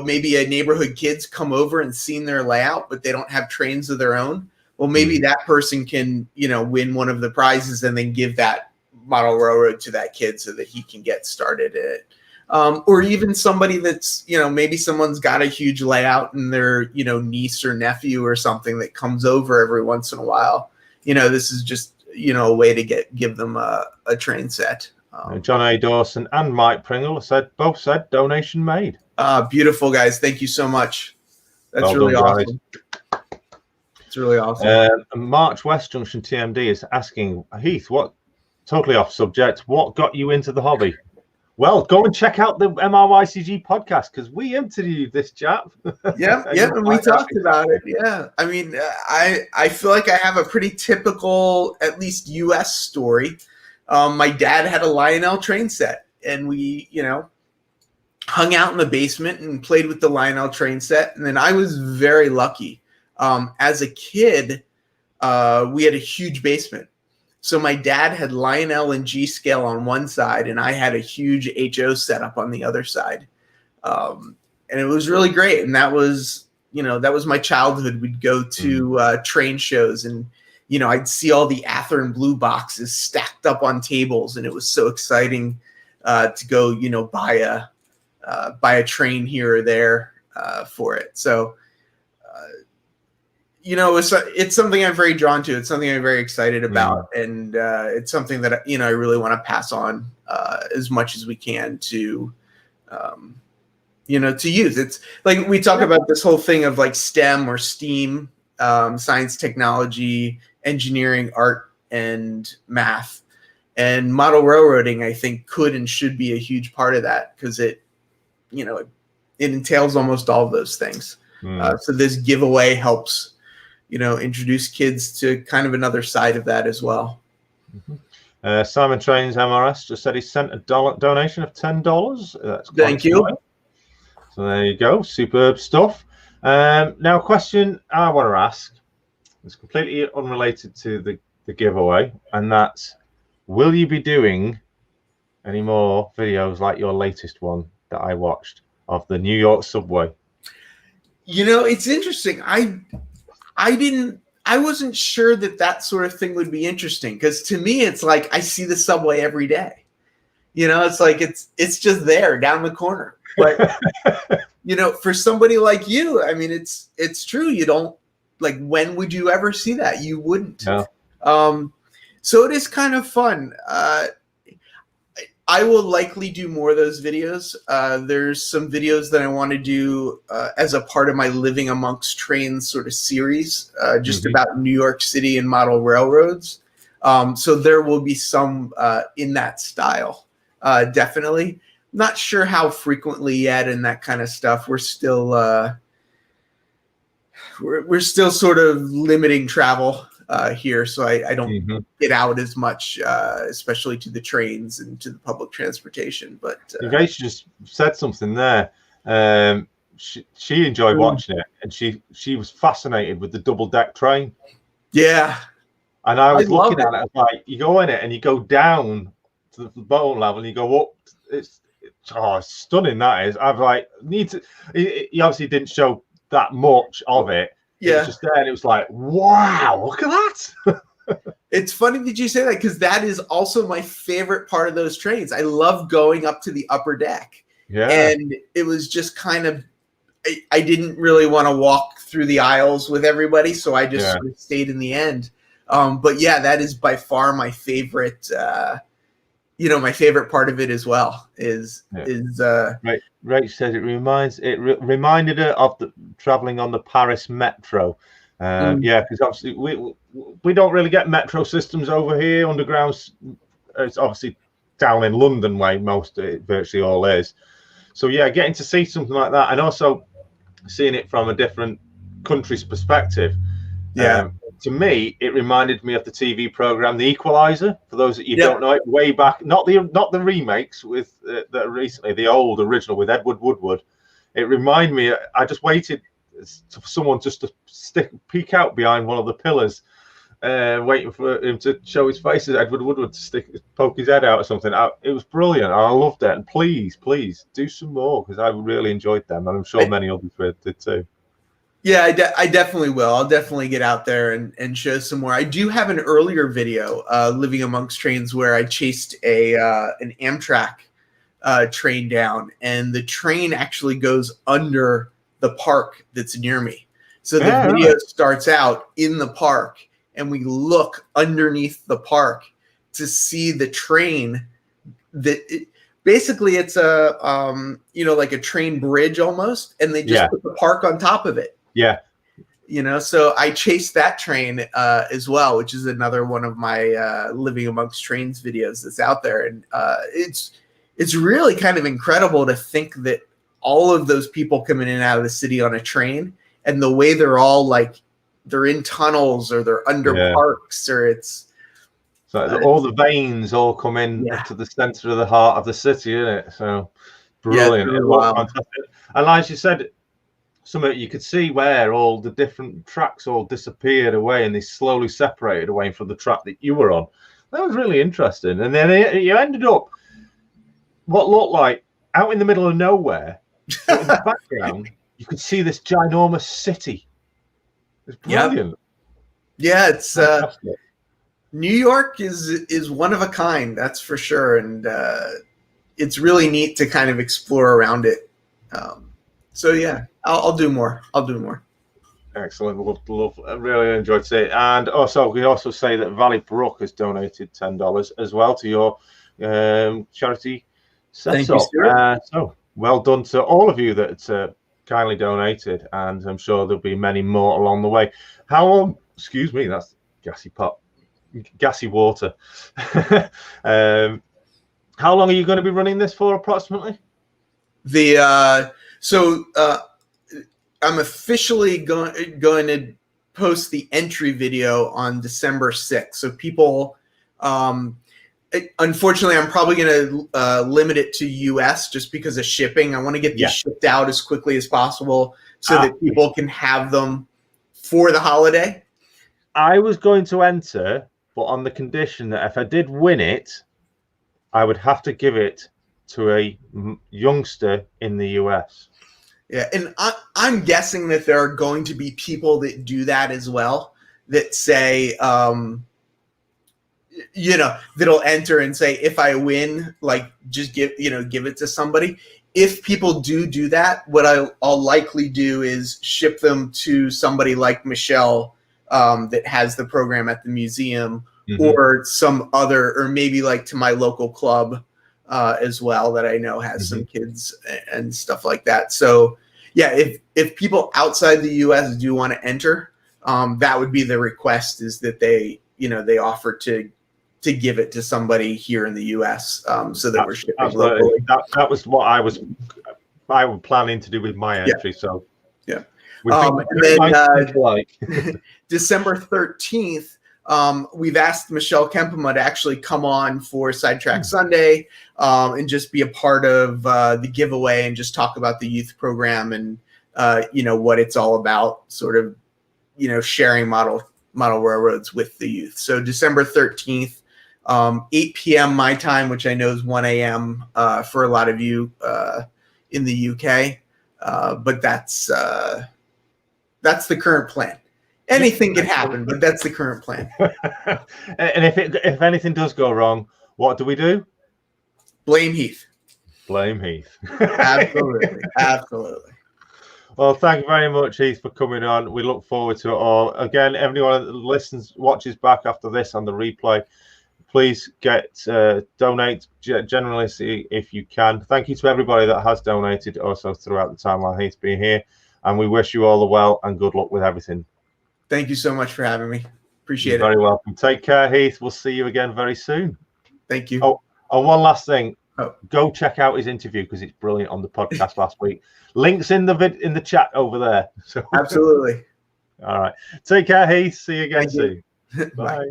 maybe a neighborhood kids come over and seen their layout, but they don't have trains of their own. Well, maybe that person can, win one of the prizes and then give that model railroad to that kid so that he can get started in it. Or even somebody that's, maybe someone's got a huge layout and their, niece or nephew or something that comes over every once in a while. This is just, a way to give them a train set. John A. Dawson and Mike Pringle both said donation made. Beautiful, guys. Thank you so much. That's really awesome. It's really awesome. March West Junction TMD is asking, Heath, totally off subject, what got you into the hobby? Well, go and check out the MRYCG podcast because we interviewed this chap. Yeah, and we talked about it. Yeah, I mean, I feel like I have a pretty typical, at least U.S. story. My dad had a Lionel train set, and we, hung out in the basement and played with the Lionel train set. And then I was very lucky. As a kid, we had a huge basement. So my dad had Lionel and G scale on one side, and I had a huge HO setup on the other side. And it was really great. And that was my childhood. We'd go to train shows, and, I'd see all the Athearn blue boxes stacked up on tables. And it was so exciting to go, buy a train here or there for it. So, it's something I'm very drawn to. It's something I'm very excited about, and it's something that I really want to pass on as much as we can to to use. It's like we talk about this whole thing of like STEM or STEAM, science, technology, engineering, art, and math. And model railroading, I think, could and should be a huge part of that, because it entails almost all of those things. So this giveaway helps, introduce kids to kind of another side of that as well. Simon Trains MRS just said he sent a donation of $10. That's Thank you. So there you go. Superb stuff. Now, a question I want to ask is completely unrelated to the giveaway, and that's, will you be doing any more videos like your latest one that I watched of the New York subway? It's interesting. I wasn't sure that sort of thing would be interesting, because to me, it's like I see the subway every day. It's like it's just there down the corner. But for somebody like you, I mean, it's true. You don't, like, when would you ever see that? You wouldn't. No. So it is kind of fun. I will likely do more of those videos. There's some videos that I want to do as a part of my Living Amongst Trains sort of series, just about New York City and model railroads. So there will be some in that style, definitely. Not sure how frequently yet and that kind of stuff. We're still we're still sort of limiting travel here, so I don't get out as much, especially to the trains and to the public transportation. But Grace just said something there. She enjoyed watching it, and she was fascinated with the double-deck train. Yeah, and I was looking at it. I was like, you go in it and you go down to the bottom level, and you go up. It's stunning. That is. I've like need to. He obviously didn't show that much of it. It was just there, and it was like, wow, look at that. It's funny that you say that, because that is also my favorite part of those trains. I love going up to the upper deck. Yeah. And it was just kind of, I didn't really want to walk through the aisles with everybody, so I just sort of stayed in the end. But yeah, that is by far my favorite. My favorite part of it as well is right. Rach says it reminded her of traveling on the Paris metro. Yeah, because obviously we don't really get metro systems over here. Underground, it's obviously down in London way. Virtually all is. So yeah, getting to see something like that, and also seeing it from a different country's perspective. Yeah. To me, it reminded me of the TV program The Equalizer. For those that you don't know it, way back, not the remakes with that recently, the old original with Edward Woodward. It reminded me. I just waited for someone just to peek out behind one of the pillars, waiting for him to show his face as Edward Woodward to poke his head out or something. It was brilliant. I loved it. And please do some more, because I really enjoyed them, and I'm sure many others did too. Yeah, I definitely will. I'll definitely get out there and show some more. I do have an earlier video, Living Amongst Trains, where I chased an Amtrak train down, and the train actually goes under the park that's near me. So the video starts out in the park, and we look underneath the park to see the train. Basically, it's a like a train bridge almost, and they just put the park on top of it. Yeah. So I chased that train as well, which is another one of my Living Amongst Trains videos that's out there. And it's really kind of incredible to think that all of those people coming in and out of the city on a train, and the way they're all like, they're in tunnels or they're under parks, or it's. So all the veins all come in to the center of the heart of the city, isn't it? So brilliant. It was fantastic. And like you said, something you could see where all the different tracks all disappeared away, and they slowly separated away from the track that you were on. That was really interesting. And then you ended up what looked like out in the middle of nowhere. But in the background, you could see this ginormous city. It's brilliant. Yeah, it's New York is one of a kind, that's for sure, and it's really neat to kind of explore around it. So yeah, I'll do more. Excellent. Love. I really enjoyed it. And also, we also say that Valley Brook has donated $10 as well to your charity Thank you, setup. sir. So well done to all of you that kindly donated, and I'm sure there'll be many more along the way. How long? Excuse me, that's gassy pot, gassy water. How long are you going to be running this for, approximately? I'm officially going to post the entry video on December 6th. So people, unfortunately, I'm probably going to limit it to US just because of shipping. I want to get these shipped out as quickly as possible so that people can have them for the holiday. I was going to enter, but on the condition that if I did win it, I would have to give it to a youngster in the US. Yeah, and I'm guessing that there are going to be people that do that as well, that say, that'll enter and say, if I win, like, just give it to somebody. If people do that, what I'll likely do is ship them to somebody like Michelle that has the program at the museum, or some other, or maybe like to my local club as well that I know has some kids and stuff like that. So yeah, if people outside the US do want to enter, that would be the request, is that they offer to give it to somebody here in the US, so that we're shipping locally. That was what I was planning to do with my entry. So yeah. December 13th, we've asked Michelle Kempema to actually come on for Sidetrack Sunday and just be a part of the giveaway and just talk about the youth program and what it's all about, sort of sharing model railroads with the youth. So December 13th, 8 p.m. my time, which I know is 1 a.m. For a lot of you in the UK, but that's the current plan. Anything can happen, but that's the current plan. And if anything does go wrong, what do we do? Blame Heath. Blame Heath. Absolutely. Absolutely. Well, thank you very much, Heath, for coming on. We look forward to it all. Again, everyone that watches back after this on the replay, please donate generously if you can. Thank you to everybody that has donated also throughout the time while Heath's been here. And we wish you all the well and good luck with everything. Thank you so much for having me. Appreciate it. You're very welcome. Take care, Heath. We'll see you again very soon. Thank you. Oh, one last thing. Go check out his interview because it's brilliant on the podcast last week. Links in the chat over there. So absolutely. All right. Take care, Heath. See you again soon. Bye.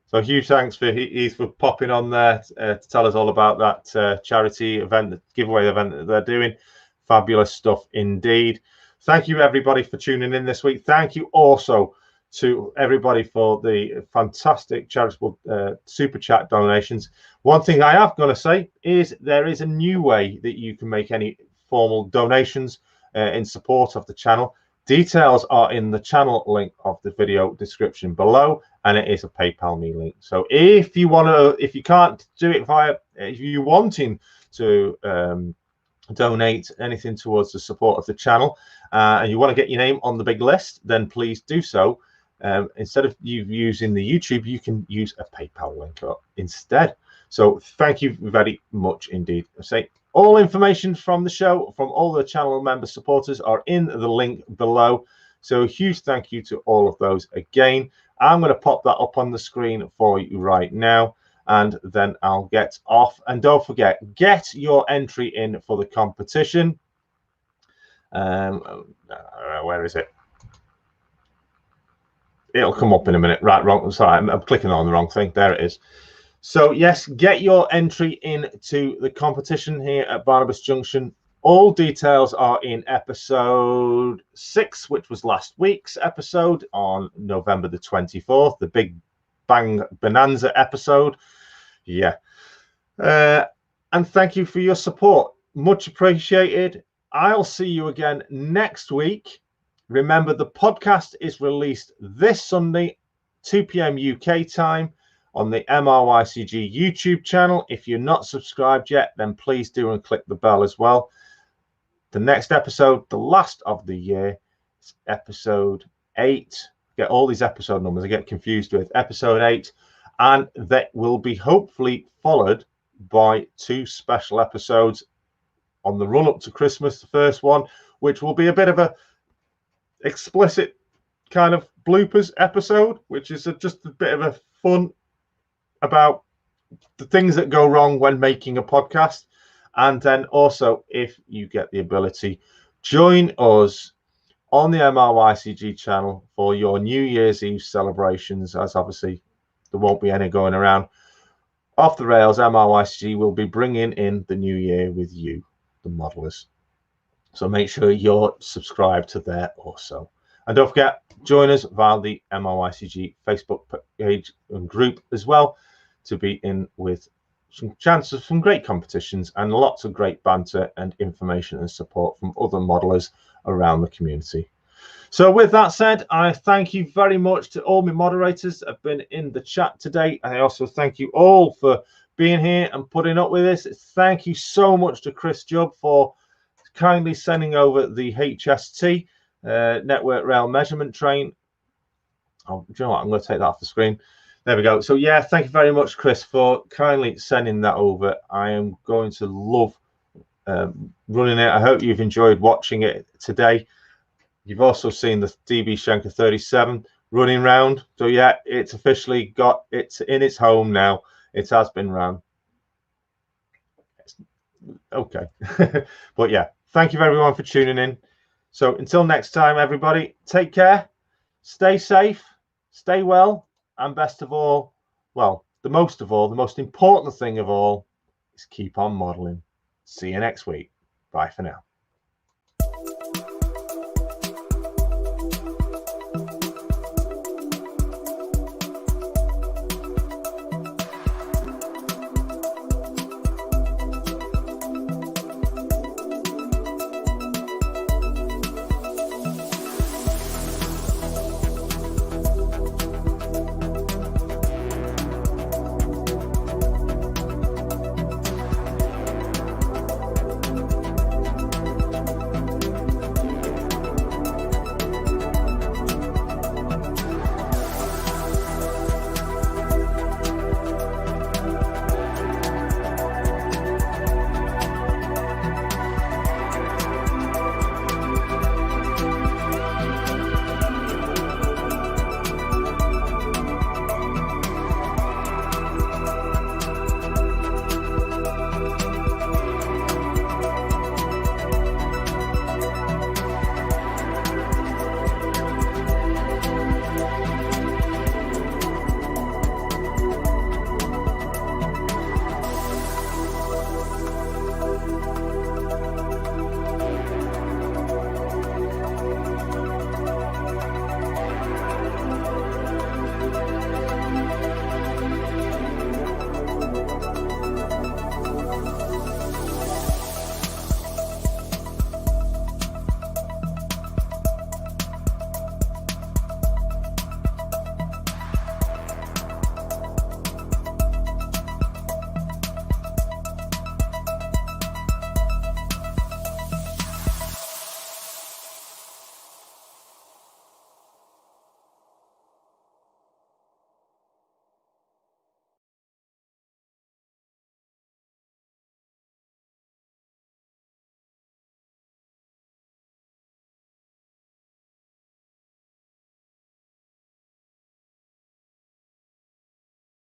So huge thanks for Heath for popping on there to tell us all about that charity event, the giveaway event that they're doing. Fabulous stuff indeed. Thank you, everybody, for tuning in this week. Thank you also to everybody for the fantastic charitable super chat donations. One thing I have got to say is there is a new way that you can make any formal donations in support of the channel. Details are in the channel link of the video description below, and it is a PayPal me link. So if you can't do it if you're wanting to donate anything towards the support of the channel and you want to get your name on the big list, then please do so. Instead of you using the YouTube, you can use a PayPal link instead. So thank you very much indeed. All information from the show, from all the channel member supporters, are in the link below. So a huge thank you to all of those again. I'm going to pop that up on the screen for you right now, and then I'll get off. And don't forget, get your entry in for the competition. Where is it? It'll come up in a minute. Right, wrong. Sorry, I'm clicking on the wrong thing. There it is. So yes, get your entry into the competition here at Barnabas Junction. All details are in episode 6, which was last week's episode on November the 24th, the Big Bang Bonanza episode. Yeah. And thank you for your support. Much appreciated. I'll see you again next week. Remember, the podcast is released this Sunday, 2 p.m. UK time, on the MRYCG YouTube channel. If you're not subscribed yet, then please do and click the bell as well. The next episode, the last of the year, is episode 8. Get all these episode numbers, I get confused with episode 8, and that will be hopefully followed by 2 special episodes on the run up to Christmas. The first one, which will be a bit of a explicit kind of bloopers episode, which is just a bit of a fun about the things that go wrong when making a podcast. And then also, if you get the ability, join us on the MRYCG channel for your New Year's Eve celebrations, as obviously there won't be any going around. Off the rails, MRYCG will be bringing in the new year with you, the modelers. So make sure you're subscribed to there also. And don't forget, join us via the MRYCG Facebook page and group as well to be in with some chances of some great competitions and lots of great banter and information and support from other modelers around the community. So with that said, I thank you very much to all my moderators that have been in the chat today. I also thank you all for being here and putting up with this. Thank you so much to Chris Jubb for kindly sending over the HST Network Rail Measurement Train. Oh, do you know what? I'm going to take that off the screen. There we go. So yeah, thank you very much, Chris, for kindly sending that over. I am going to love running it. I hope you've enjoyed watching it today. You've also seen the DB Schenker 37 running round. So yeah, it's officially got it's in its home now. It has been run. Okay. But yeah, thank you everyone for tuning in. So until next time, everybody, take care, stay safe, stay well. And best of all, well, the most important thing of all is keep on modeling. See you next week. Bye for now.